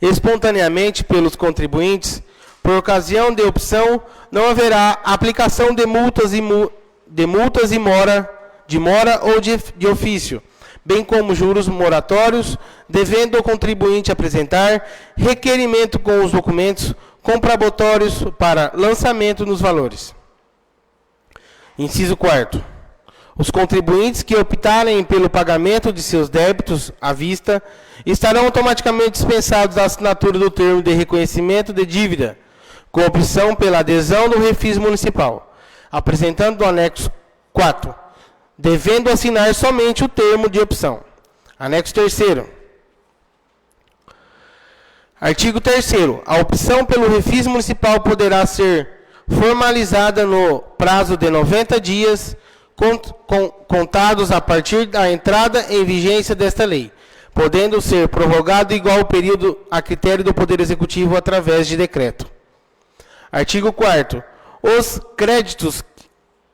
espontaneamente pelos contribuintes, por ocasião de opção, não haverá aplicação de multas e mora ou de ofício, bem como juros moratórios, devendo o contribuinte apresentar requerimento com os documentos comprobatórios para lançamento nos valores. Inciso 4º. Os contribuintes que optarem pelo pagamento de seus débitos à vista estarão automaticamente dispensados da assinatura do termo de reconhecimento de dívida, com opção pela adesão do Refis Municipal, apresentando o anexo 4, devendo assinar somente o termo de opção. Anexo 3º. Artigo 3º. A opção pelo Refis Municipal poderá ser formalizada no prazo de 90 dias, contados a partir da entrada em vigência desta lei, podendo ser prorrogado igual período a critério do Poder Executivo através de decreto. Artigo 4º. Os créditos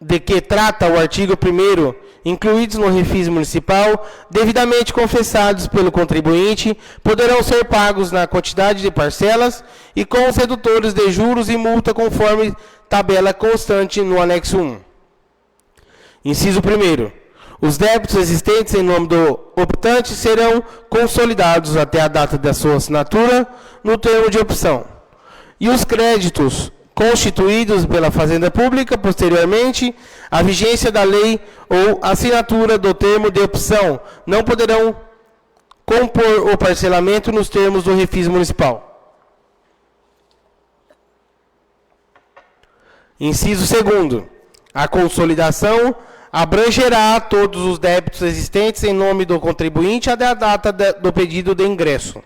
de que trata o artigo 1º, incluídos no Refis Municipal, devidamente confessados pelo contribuinte, poderão ser pagos na quantidade de parcelas e com os redutores de juros e multa conforme tabela constante no anexo 1. Inciso 1º. Os débitos existentes em nome do optante serão consolidados até a data da sua assinatura no termo de opção. E os créditos constituídos pela Fazenda Pública posteriormente à vigência da lei ou assinatura do termo de opção não poderão compor o parcelamento nos termos do refis municipal. Inciso 2º. A consolidação abrangerá todos os débitos existentes em nome do contribuinte até a data do pedido de ingresso.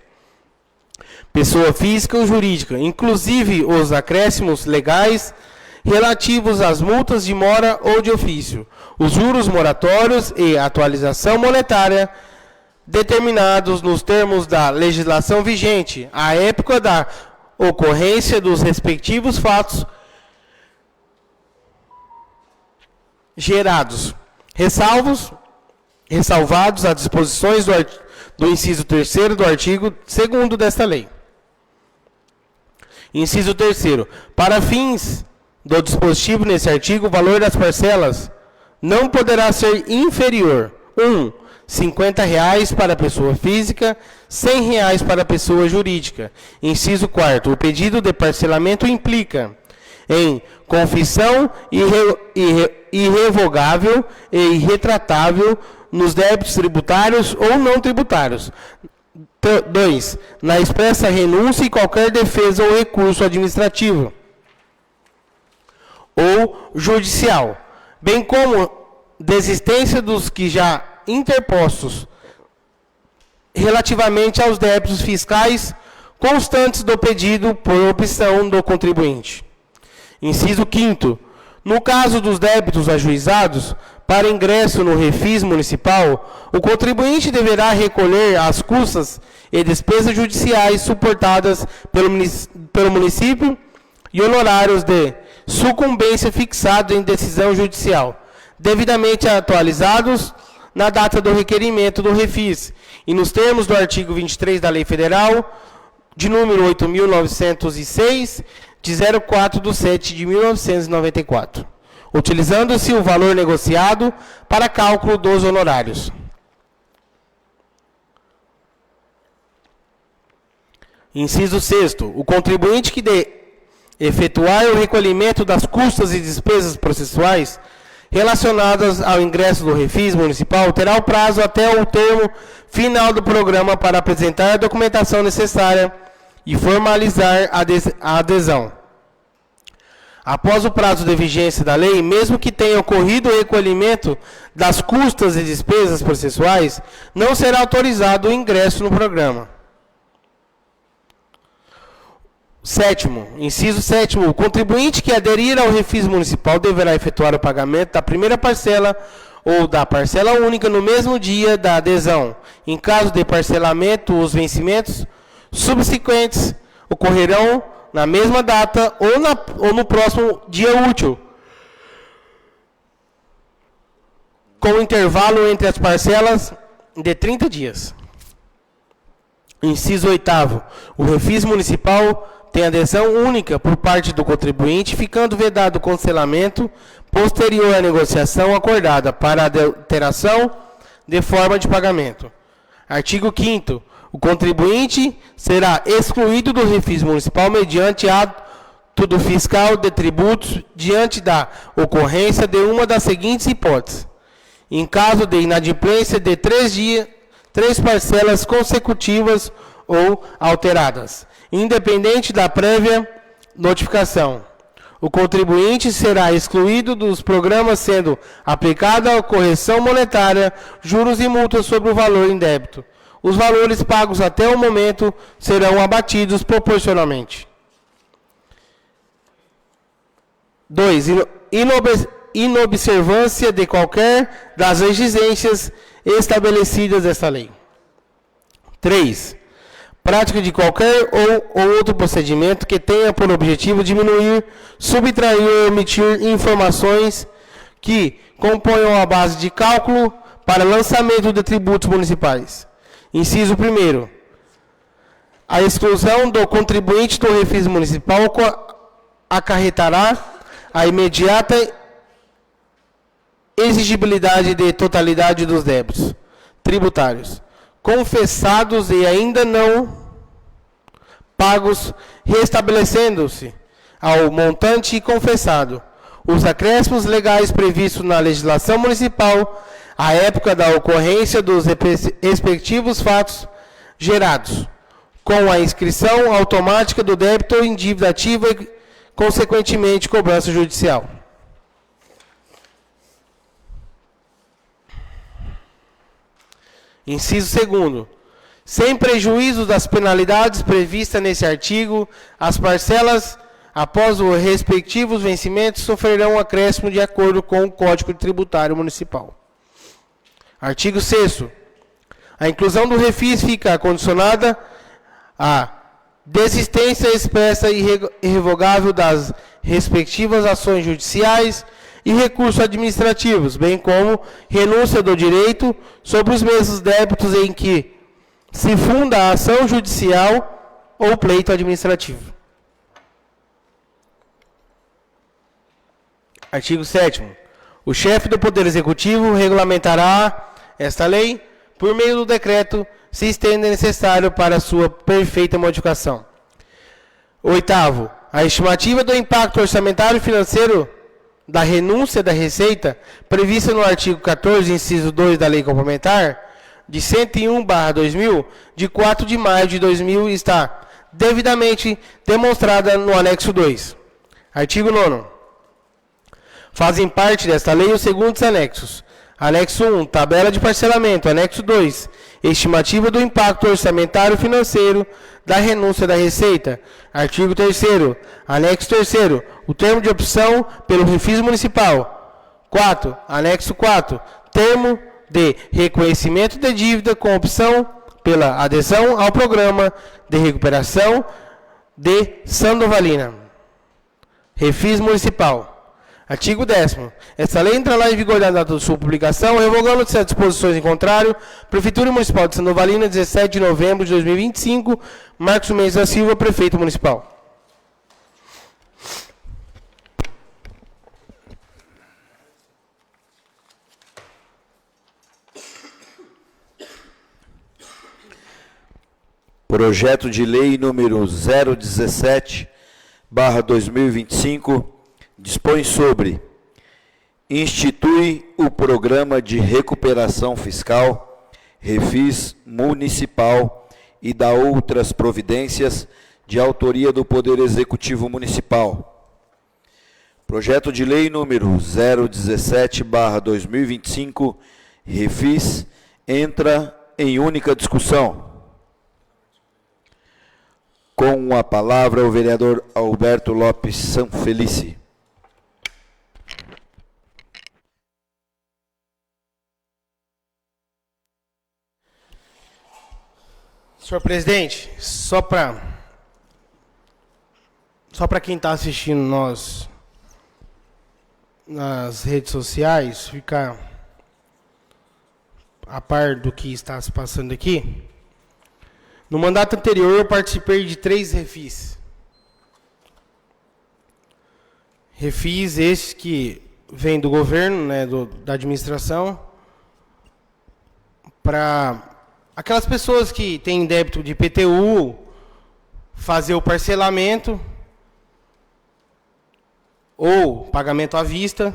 Pessoa física ou jurídica, inclusive os acréscimos legais relativos às multas de mora ou de ofício, os juros moratórios e atualização monetária determinados nos termos da legislação vigente, à época da ocorrência dos respectivos fatos gerados, ressalvados as disposições do inciso 3º do artigo 2º desta lei. Inciso 3º. Para fins do dispositivo nesse artigo, o valor das parcelas não poderá ser inferior: 1. R$ 50,00 para a pessoa física, R$ 100,00 para a pessoa jurídica. Inciso 4º. O pedido de parcelamento implica em confissão irrevogável e irretratável nos débitos tributários ou não tributários. 2. Na expressa renúncia e qualquer defesa ou recurso administrativo ou judicial, bem como desistência dos que já interpostos relativamente aos débitos fiscais constantes do pedido por opção do contribuinte. Inciso 5º. No caso dos débitos ajuizados para ingresso no refis municipal, o contribuinte deverá recolher as custas e despesas judiciais suportadas pelo município e honorários de sucumbência fixados em decisão judicial, devidamente atualizados na data do requerimento do refis e nos termos do artigo 23 da Lei Federal de número 8.906, de 04/7/1994, utilizando-se o valor negociado para cálculo dos honorários. Inciso 6º. O contribuinte que efetuar o recolhimento das custas e despesas processuais relacionadas ao ingresso do refis municipal terá o prazo até o termo final do programa para apresentar a documentação necessária e formalizar a adesão. Após o prazo de vigência da lei, mesmo que tenha ocorrido o recolhimento das custas e despesas processuais, não será autorizado o ingresso no programa. 7º. Inciso 7º. O contribuinte que aderir ao refis municipal deverá efetuar o pagamento da primeira parcela ou da parcela única no mesmo dia da adesão. Em caso de parcelamento, os vencimentos subsequentes ocorrerão na mesma data ou no próximo dia útil, com intervalo entre as parcelas de 30 dias. Inciso 8º. O refis municipal tem adesão única por parte do contribuinte, ficando vedado o cancelamento posterior à negociação acordada para a alteração de forma de pagamento. Artigo 5º. O contribuinte será excluído do refis municipal mediante ato do fiscal de tributos diante da ocorrência de uma das seguintes hipóteses: em caso de inadimplência de 3 parcelas consecutivas ou alteradas, independente da prévia notificação. O contribuinte será excluído dos programas, sendo aplicada a correção monetária, juros e multas sobre o valor em débito. Os valores pagos até o momento serão abatidos proporcionalmente. 2. Inobservância de qualquer das exigências estabelecidas desta lei. 3. Prática de qualquer ou outro procedimento que tenha por objetivo diminuir, subtrair ou omitir informações que componham a base de cálculo para lançamento de tributos municipais. Inciso 1º. A exclusão do contribuinte do refis municipal acarretará a imediata exigibilidade de totalidade dos débitos tributários confessados e ainda não pagos, restabelecendo-se ao montante confessado os acréscimos legais previstos na legislação municipal à época da ocorrência dos respectivos fatos gerados, com a inscrição automática do débito em dívida ativa e, consequentemente, cobrança judicial. Inciso 2º. Sem prejuízo das penalidades previstas nesse artigo, as parcelas, após os respectivos vencimentos, sofrerão acréscimo de acordo com o Código Tributário Municipal. Artigo 6º. A inclusão do refis fica condicionada à desistência expressa e irrevogável das respectivas ações judiciais e recursos administrativos, bem como renúncia do direito sobre os mesmos débitos em que se funda a ação judicial ou pleito administrativo. Artigo 7º. O chefe do Poder Executivo regulamentará esta lei por meio do decreto, se estende necessário para sua perfeita modificação. 8º. A estimativa do impacto orçamentário e financeiro da renúncia da receita, prevista no artigo 14, inciso 2 da Lei Complementar, de 101/2000, de 4 de maio de 2000, está devidamente demonstrada no anexo 2. Artigo 9º. Fazem parte desta lei os seguintes anexos. Anexo 1, tabela de parcelamento. Anexo 2, estimativa do impacto orçamentário e financeiro da renúncia da receita. Artigo 3º. Anexo 3º, o termo de opção pelo refis municipal. 4. Anexo 4, termo de reconhecimento de dívida com opção pela adesão ao programa de recuperação de Sandovalina. Refis municipal. Artigo 10º. Esta lei entrará em vigor na data de sua publicação, revogando-se as disposições em contrário. Prefeitura Municipal de Sandovalina, 17 de novembro de 2025. Marcos Mendes da Silva, Prefeito Municipal. Projeto de Lei número 017/2025 dispõe sobre: institui o Programa de Recuperação Fiscal, Refis Municipal e dá outras providências de autoria do Poder Executivo Municipal. Projeto de Lei número 017/2025, Refis, entra em única discussão. Com a palavra o vereador Alberto Lopes Sanfelice. Senhor presidente, só para quem está assistindo nós nas redes sociais, ficar a par do que está se passando aqui. No mandato anterior, eu participei de 3 refis. Refis esses que vêm do governo, né, da administração, para aquelas pessoas que têm débito de IPTU, fazer o parcelamento ou pagamento à vista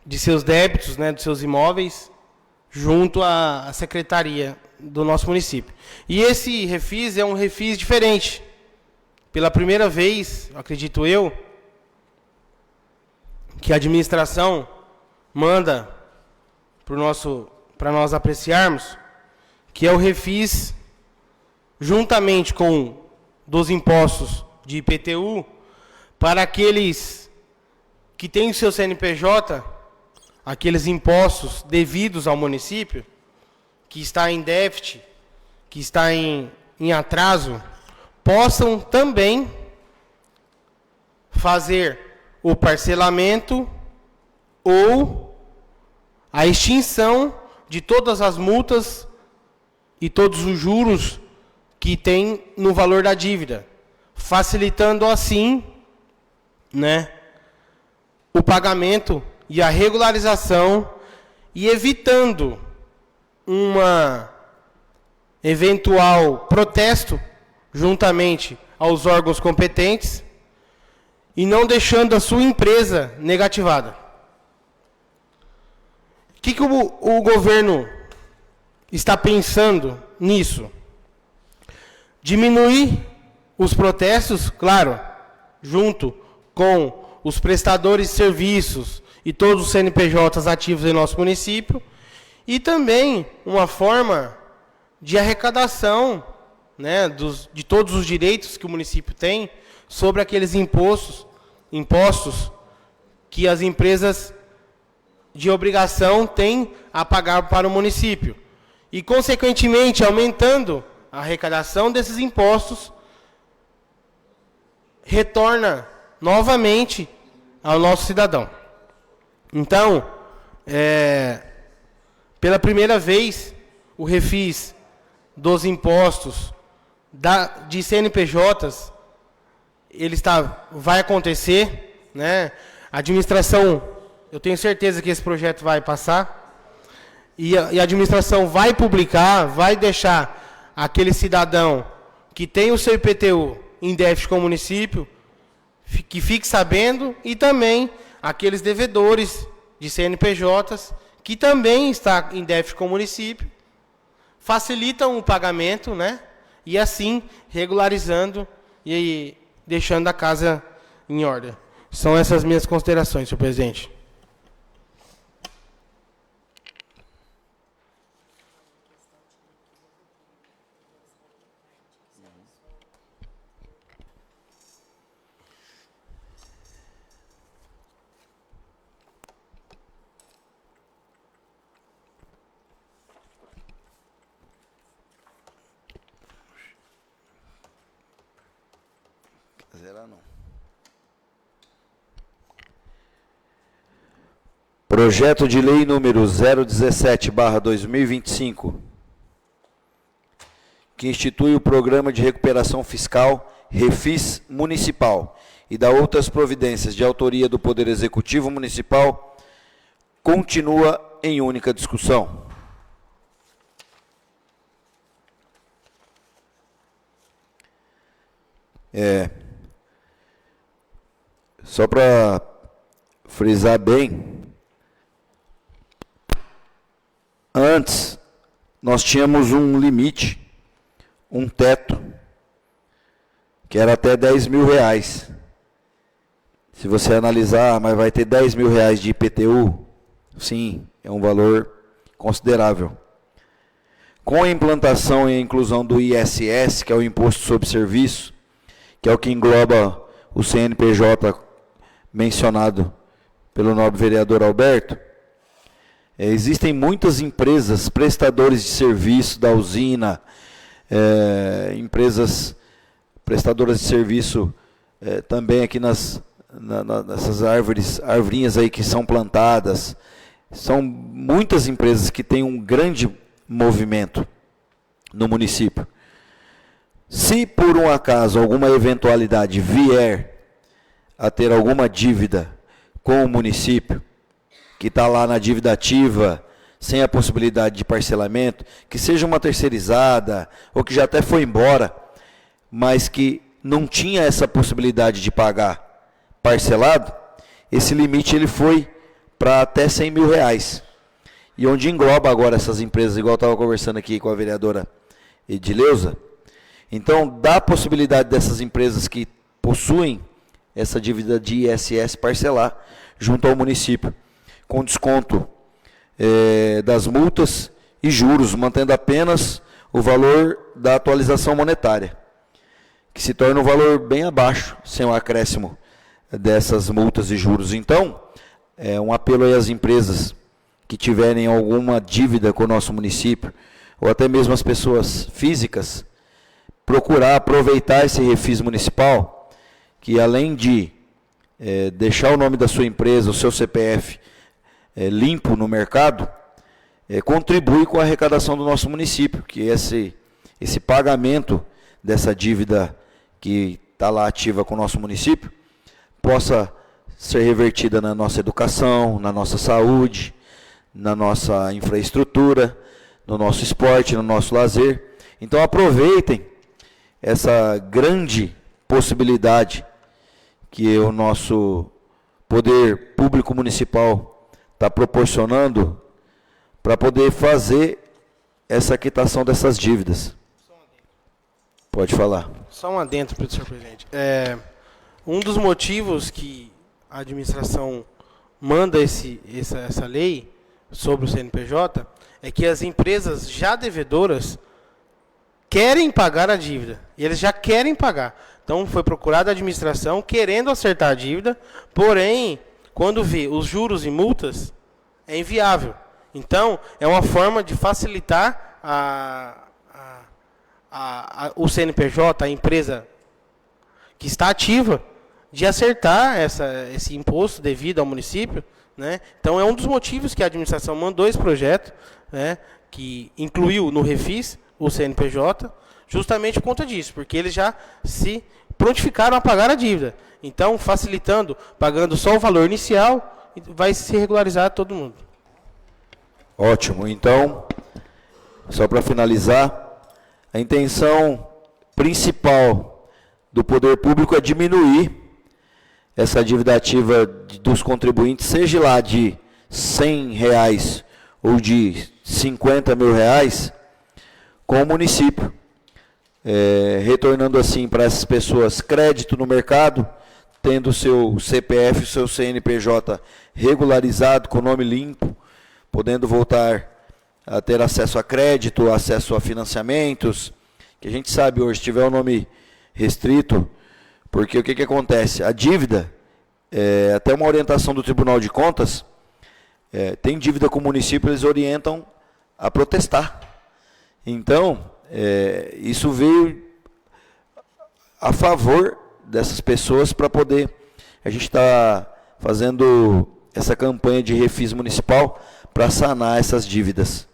de seus débitos, né, dos seus imóveis, junto à secretaria do nosso município. E esse refis é um refis diferente. Pela primeira vez, acredito eu, que a administração manda para nós apreciarmos, que é o refis, juntamente com dos impostos de IPTU, para aqueles que têm o seu CNPJ, aqueles impostos devidos ao município, que está em déficit, que está em atraso, possam também fazer o parcelamento ou a extinção de todas as multas e todos os juros que tem no valor da dívida, facilitando assim, né, o pagamento e a regularização e evitando uma eventual protesto juntamente aos órgãos competentes e não deixando a sua empresa negativada. O que o governo está pensando nisso? Diminuir os protestos, claro, junto com os prestadores de serviços e todos os CNPJs ativos em nosso município, e também uma forma de arrecadação, né, de todos os direitos que o município tem sobre aqueles impostos que as empresas de obrigação têm a pagar para o município. E, consequentemente, aumentando a arrecadação desses impostos, retorna novamente ao nosso cidadão. Então, pela primeira vez, o refis dos impostos de CNPJs, vai acontecer, né? A administração, eu tenho certeza que esse projeto vai passar, e a administração vai publicar, vai deixar aquele cidadão que tem o seu IPTU em déficit com o município, que fique sabendo, e também aqueles devedores de CNPJs que também está em déficit com o município, facilitam o pagamento, né? E assim regularizando e deixando a casa em ordem. São essas minhas considerações, senhor presidente. Zerar não. Projeto de lei número 017/2025, que institui o Programa de Recuperação Fiscal Refis Municipal e dá outras providências de autoria do Poder Executivo Municipal, continua em única discussão. Só para frisar bem, antes nós tínhamos um limite, um teto, que era até R$10.000. Se você analisar, mas vai ter R$10.000 de IPTU, sim, é um valor considerável. Com a implantação e a inclusão do ISS, que é o Imposto sobre Serviço, que é o que engloba o CNPJ mencionado pelo nobre vereador Alberto, existem muitas empresas, prestadores de serviço da usina, empresas prestadoras de serviço também aqui nessas arvorinhas aí que são plantadas. São muitas empresas que têm um grande movimento no município. Se por um acaso alguma eventualidade vier a ter alguma dívida com o município, que está lá na dívida ativa, sem a possibilidade de parcelamento, que seja uma terceirizada, ou que já até foi embora, mas que não tinha essa possibilidade de pagar parcelado, esse limite ele foi para até R$100.000. E onde engloba agora essas empresas, igual eu estava conversando aqui com a vereadora Edileuza, então dá a possibilidade dessas empresas que possuem essa dívida de ISS parcelar junto ao município, com desconto das multas e juros, mantendo apenas o valor da atualização monetária, que se torna um valor bem abaixo, sem o acréscimo dessas multas e juros. Então, é um apelo aí às empresas que tiverem alguma dívida com o nosso município, ou até mesmo as pessoas físicas, procurar aproveitar esse refis municipal, que além de deixar o nome da sua empresa, o seu CPF limpo no mercado, contribui com a arrecadação do nosso município, que esse pagamento dessa dívida que está lá ativa com o nosso município, possa ser revertida na nossa educação, na nossa saúde, na nossa infraestrutura, no nosso esporte, no nosso lazer. Então aproveitem essa grande possibilidade que o nosso poder público municipal está proporcionando para poder fazer essa quitação dessas dívidas. Pode falar. Só um adendo, senhor presidente. Um dos motivos que a administração manda essa lei sobre o CNPJ é que as empresas já devedoras querem pagar a dívida. E eles já querem pagar. Então, foi procurada a administração querendo acertar a dívida, porém, quando vê os juros e multas, é inviável. Então, é uma forma de facilitar o CNPJ, a empresa que está ativa, de acertar esse imposto devido ao município, né? Então, é um dos motivos que a administração mandou esse projeto, né, que incluiu no Refis o CNPJ, justamente por conta disso, porque eles já se prontificaram a pagar a dívida. Então, facilitando, pagando só o valor inicial, vai se regularizar todo mundo. Ótimo. Então, só para finalizar, a intenção principal do poder público é diminuir essa dívida ativa dos contribuintes, seja lá de R$100 ou de R$50.000, com o município, retornando assim para essas pessoas crédito no mercado, tendo o seu CPF, o seu CNPJ regularizado, com nome limpo, podendo voltar a ter acesso a crédito, acesso a financiamentos, que a gente sabe hoje, se tiver o nome restrito, porque o que acontece? A dívida, até uma orientação do Tribunal de Contas, tem dívida com o município, eles orientam a protestar. Então, isso veio a favor dessas pessoas para poder... A gente está fazendo essa campanha de refis municipal para sanar essas dívidas.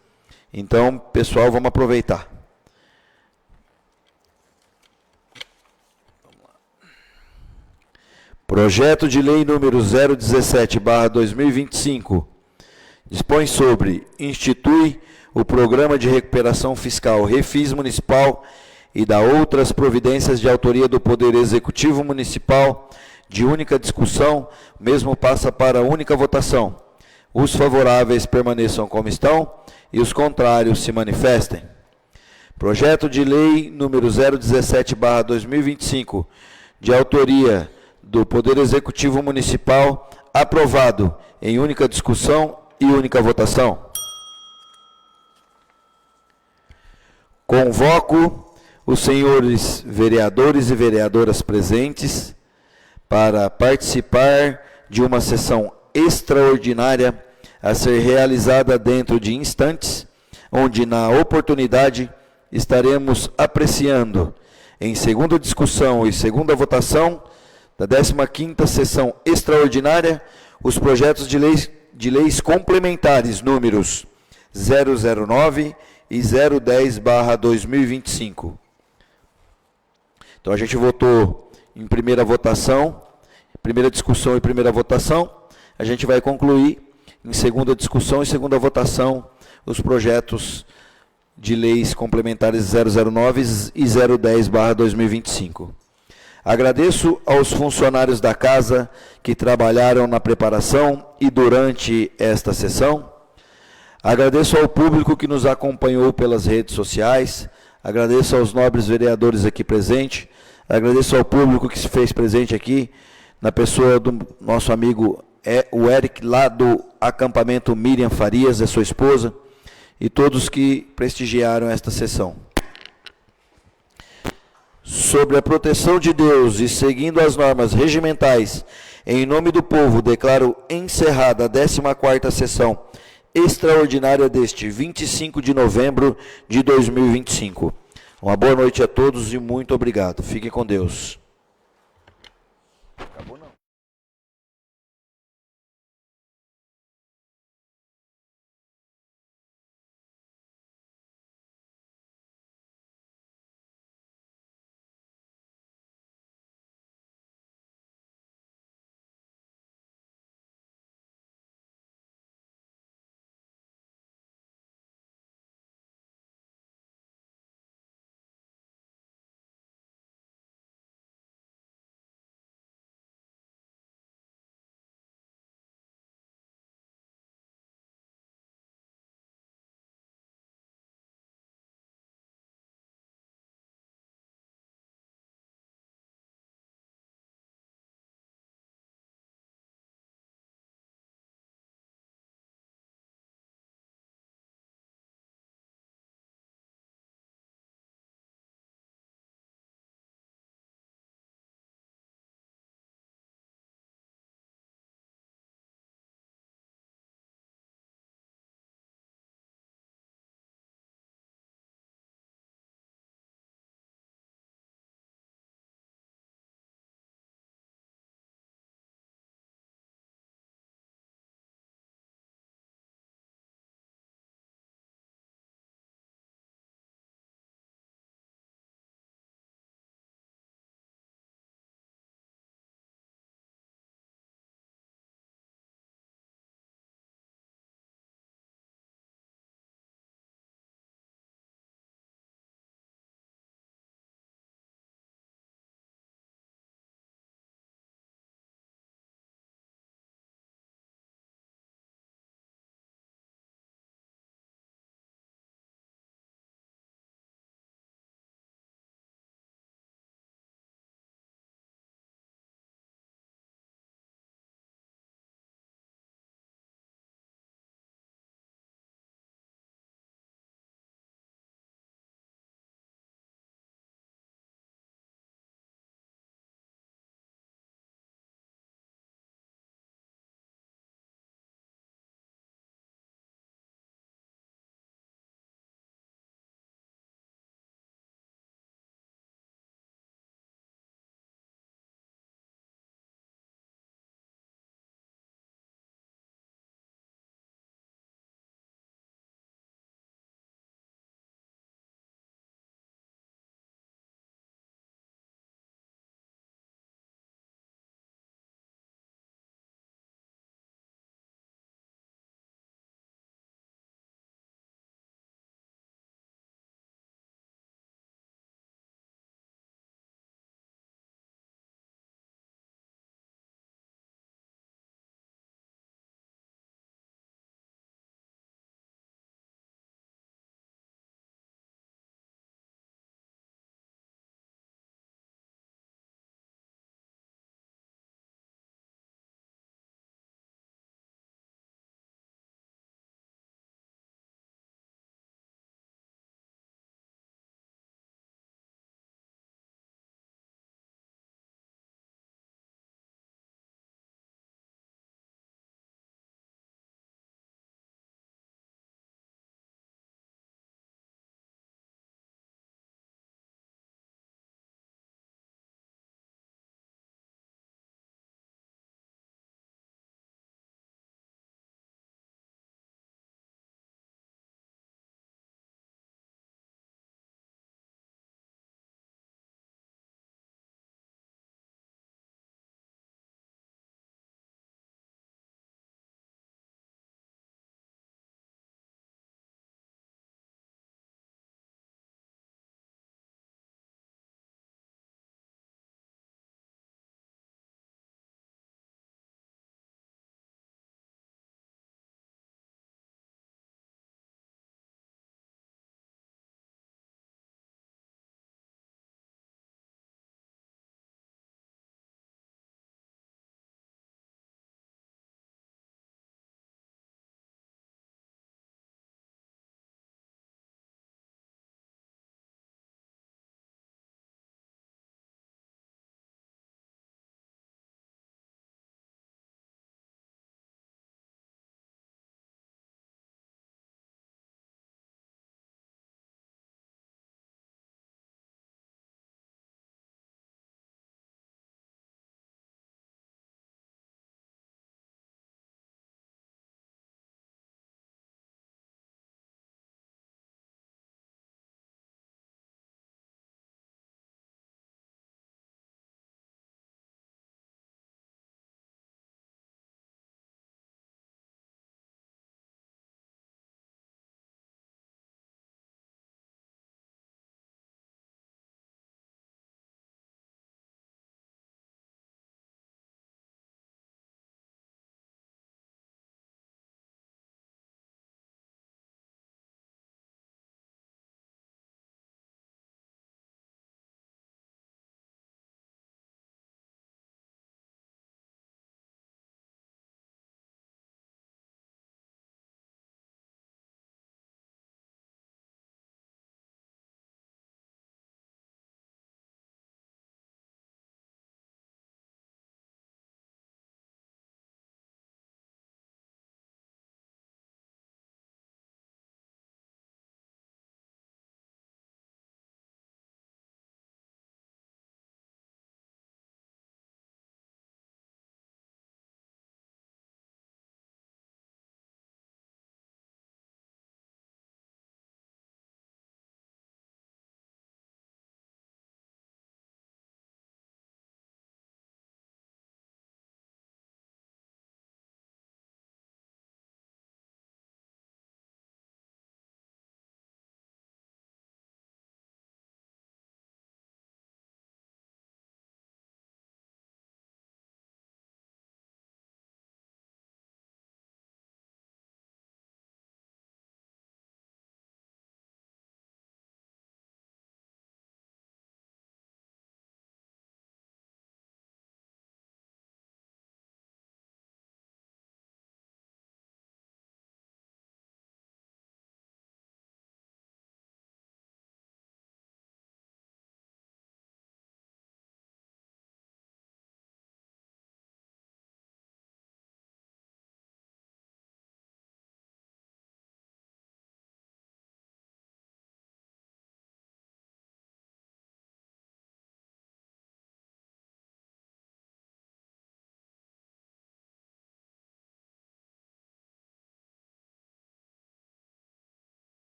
Então, pessoal, vamos aproveitar. Projeto de Lei número 017/2025 dispõe sobre, institui o Programa de Recuperação Fiscal Refis Municipal e dá outras providências de autoria do Poder Executivo Municipal, de única discussão, o mesmo passa para única votação. Os favoráveis permaneçam como estão e os contrários se manifestem. Projeto de Lei número 017/2025, de autoria do Poder Executivo Municipal, aprovado em única discussão e única votação. Convoco os senhores vereadores e vereadoras presentes para participar de uma sessão extraordinária a ser realizada dentro de instantes, onde, na oportunidade, estaremos apreciando, em segunda discussão e segunda votação, da 15ª sessão extraordinária, os projetos de leis complementares números 009 e 010/2025. Então, a gente votou em primeira votação, primeira discussão e primeira votação. A gente vai concluir em segunda discussão e segunda votação os projetos de leis complementares 009 e 010/2025. Agradeço aos funcionários da casa que trabalharam na preparação e durante esta sessão. Agradeço ao público que nos acompanhou pelas redes sociais. Agradeço aos nobres vereadores aqui presentes. Agradeço ao público que se fez presente aqui, na pessoa do nosso amigo o Eric, lá do acampamento Miriam Farias, sua esposa, e todos que prestigiaram esta sessão. Sobre a proteção de Deus e seguindo as normas regimentais, em nome do povo, declaro encerrada a 14ª sessão extraordinária deste 25 de novembro de 2025. Uma boa noite a todos e muito obrigado. Fiquem com Deus. Acabou, não?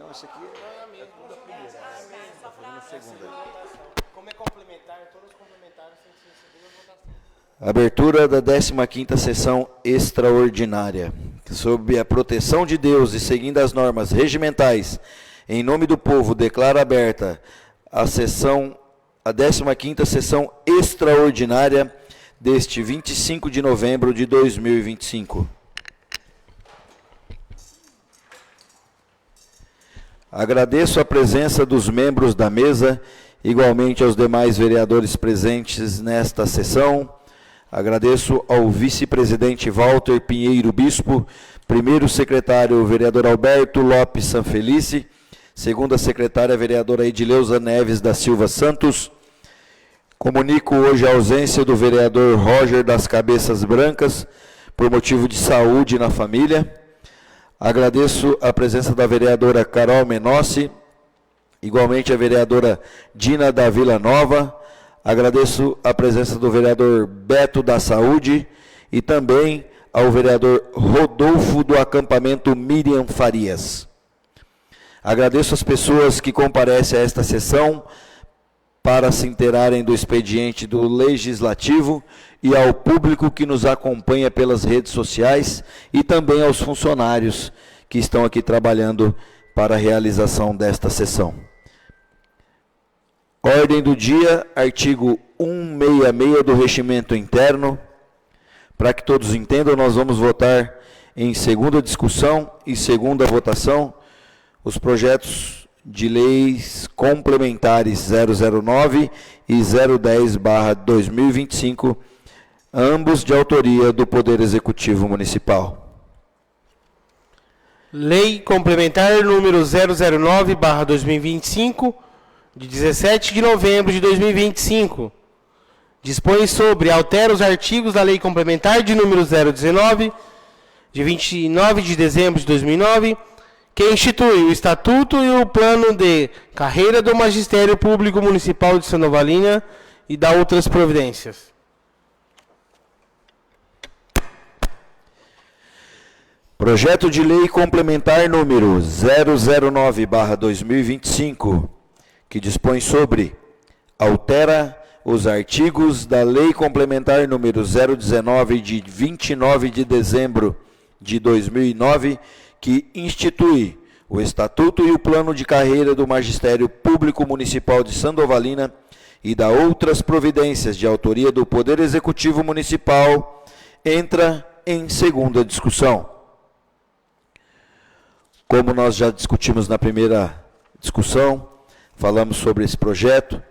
Não, esse aqui é tudo a primeira. Como é complementar, todos os complementares têm que ser duas votações. Abertura da 15ª sessão extraordinária. Sob a proteção de Deus e seguindo as normas regimentais, em nome do povo, declaro aberta a 15ª sessão extraordinária deste 25 de novembro de 2025. Agradeço a presença dos membros da mesa, igualmente aos demais vereadores presentes nesta sessão. Agradeço ao vice-presidente Walter Pinheiro Bispo, primeiro secretário vereador Alberto Lopes Sanfelice, segunda secretária vereadora Edileuza Neves da Silva Santos. Comunico hoje a ausência do vereador Roger das Cabeças Brancas, por motivo de saúde na família. Agradeço a presença da vereadora Carol Menossi, igualmente a vereadora Dina da Vila Nova. Agradeço a presença do vereador Beto da Saúde e também ao vereador Rodolfo do acampamento Miriam Farias. Agradeço as pessoas que comparecem a esta sessão para se inteirarem do expediente do Legislativo e ao público que nos acompanha pelas redes sociais e também aos funcionários que estão aqui trabalhando para a realização desta sessão. Ordem do dia, artigo 166 do Regimento Interno. Para que todos entendam, nós vamos votar em segunda discussão e segunda votação os projetos de leis complementares 009 e 010/2025, ambos de autoria do Poder Executivo Municipal. Lei complementar número 009/2025, de 17 de novembro de 2025. Dispõe sobre, altera os artigos da Lei Complementar de número 019, de 29 de dezembro de 2009, que institui o Estatuto e o Plano de Carreira do Magistério Público Municipal de Sandovalina e da outras providências. Projeto de Lei Complementar número 009/2025, que dispõe sobre, altera os artigos da Lei Complementar número 019, de 29 de dezembro de 2009, que institui o Estatuto e o Plano de Carreira do Magistério Público Municipal de Sandovalina e da outras providências de autoria do Poder Executivo Municipal, entra em segunda discussão. Como nós já discutimos na primeira discussão, falamos sobre esse projeto,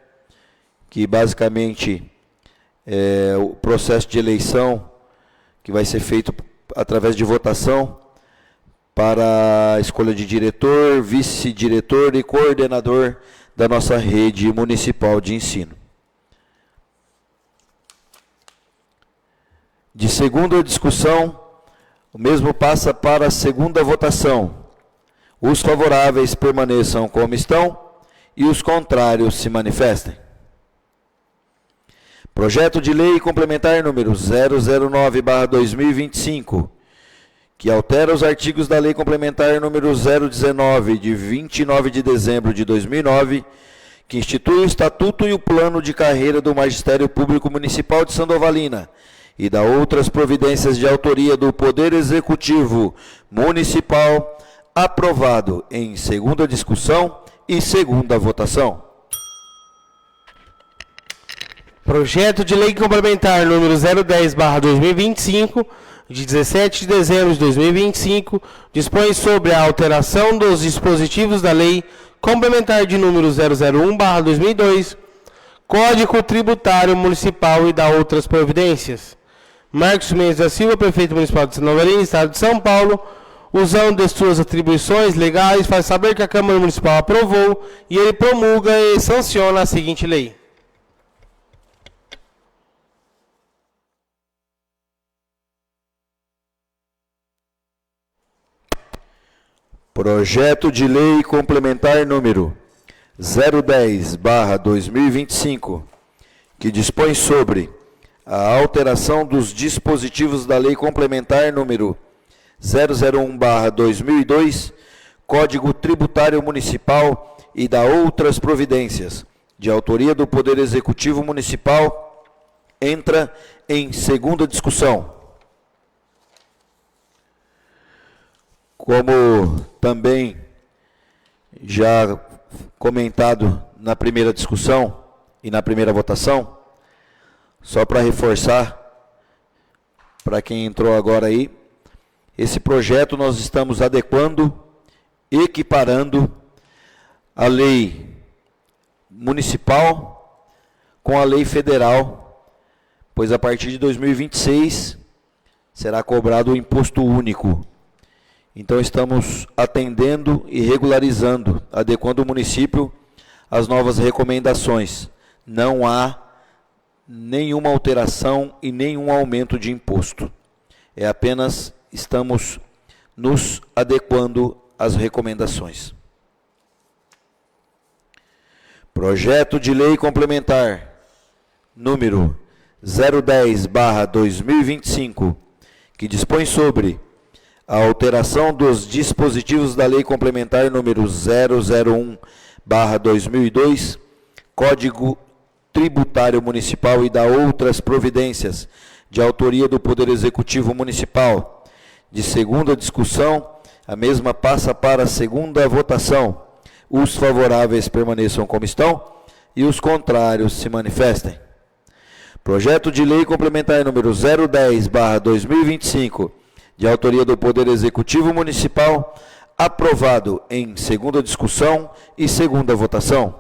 que basicamente é o processo de eleição que vai ser feito através de votação para a escolha de diretor, vice-diretor e coordenador da nossa rede municipal de ensino. De segunda discussão, o mesmo passa para a segunda votação. Os favoráveis permaneçam como estão e os contrários se manifestem. Projeto de Lei Complementar número 009/2025, que altera os artigos da Lei Complementar número 019, de 29 de dezembro de 2009, que institui o Estatuto e o Plano de Carreira do Magistério Público Municipal de Sandovalina e da outras providências de autoria do Poder Executivo Municipal, aprovado em segunda discussão e segunda votação. Projeto de Lei Complementar número 010/2025, de 17 de dezembro de 2025, dispõe sobre a alteração dos dispositivos da Lei Complementar de número 001/2002, Código Tributário Municipal e da outras providências. Marcos Mendes da Silva, Prefeito Municipal de Sandovalina, Estado de São Paulo, usando de suas atribuições legais, faz saber que a Câmara Municipal aprovou e ele promulga e sanciona a seguinte lei. Projeto de Lei Complementar número 010/2025, que dispõe sobre a alteração dos dispositivos da Lei Complementar número 001/2002, Código Tributário Municipal e da outras providências, de autoria do Poder Executivo Municipal, entra em segunda discussão. Como também já comentado na primeira discussão e na primeira votação, só para reforçar, para quem entrou agora aí, esse projeto nós estamos adequando, equiparando a lei municipal com a lei federal, pois a partir de 2026 será cobrado o imposto único. Então estamos atendendo e regularizando, adequando o município às novas recomendações. Não há nenhuma alteração e nenhum aumento de imposto. É apenas estamos nos adequando às recomendações. Projeto de Lei Complementar número 010/2025, que dispõe sobre a alteração dos dispositivos da Lei Complementar número 001/2002, Código Tributário Municipal e da outras providências, de autoria do Poder Executivo Municipal. De segunda discussão, a mesma passa para a segunda votação. Os favoráveis permaneçam como estão e os contrários se manifestem. Projeto de Lei Complementar número 010/2025, de autoria do Poder Executivo Municipal, aprovado em segunda discussão e segunda votação.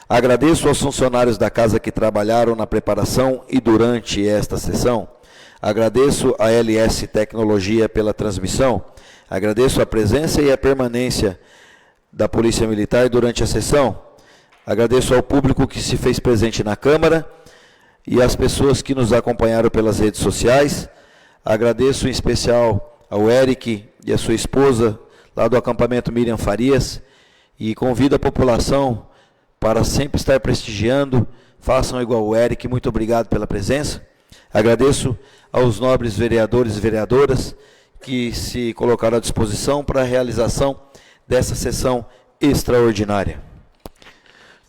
Agradeço aos funcionários da casa que trabalharam na preparação e durante esta sessão. Agradeço a LS Tecnologia pela transmissão. Agradeço a presença e a permanência da Polícia Militar durante a sessão. Agradeço ao público que se fez presente na Câmara e às pessoas que nos acompanharam pelas redes sociais. Agradeço em especial ao Eric e a sua esposa, lá do acampamento Miriam Farias, e convido a população para sempre estar prestigiando. Façam igual o Eric. Muito obrigado pela presença. Agradeço aos nobres vereadores e vereadoras que se colocaram à disposição para a realização dessa sessão extraordinária.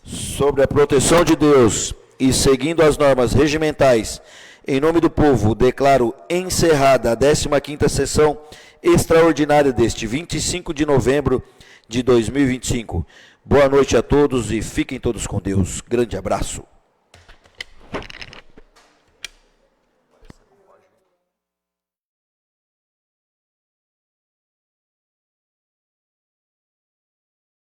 Sobre a proteção de Deus e seguindo as normas regimentais, em nome do povo, declaro encerrada a 15ª sessão extraordinária deste 25 de novembro de 2025. Boa noite a todos e fiquem todos com Deus. Grande abraço.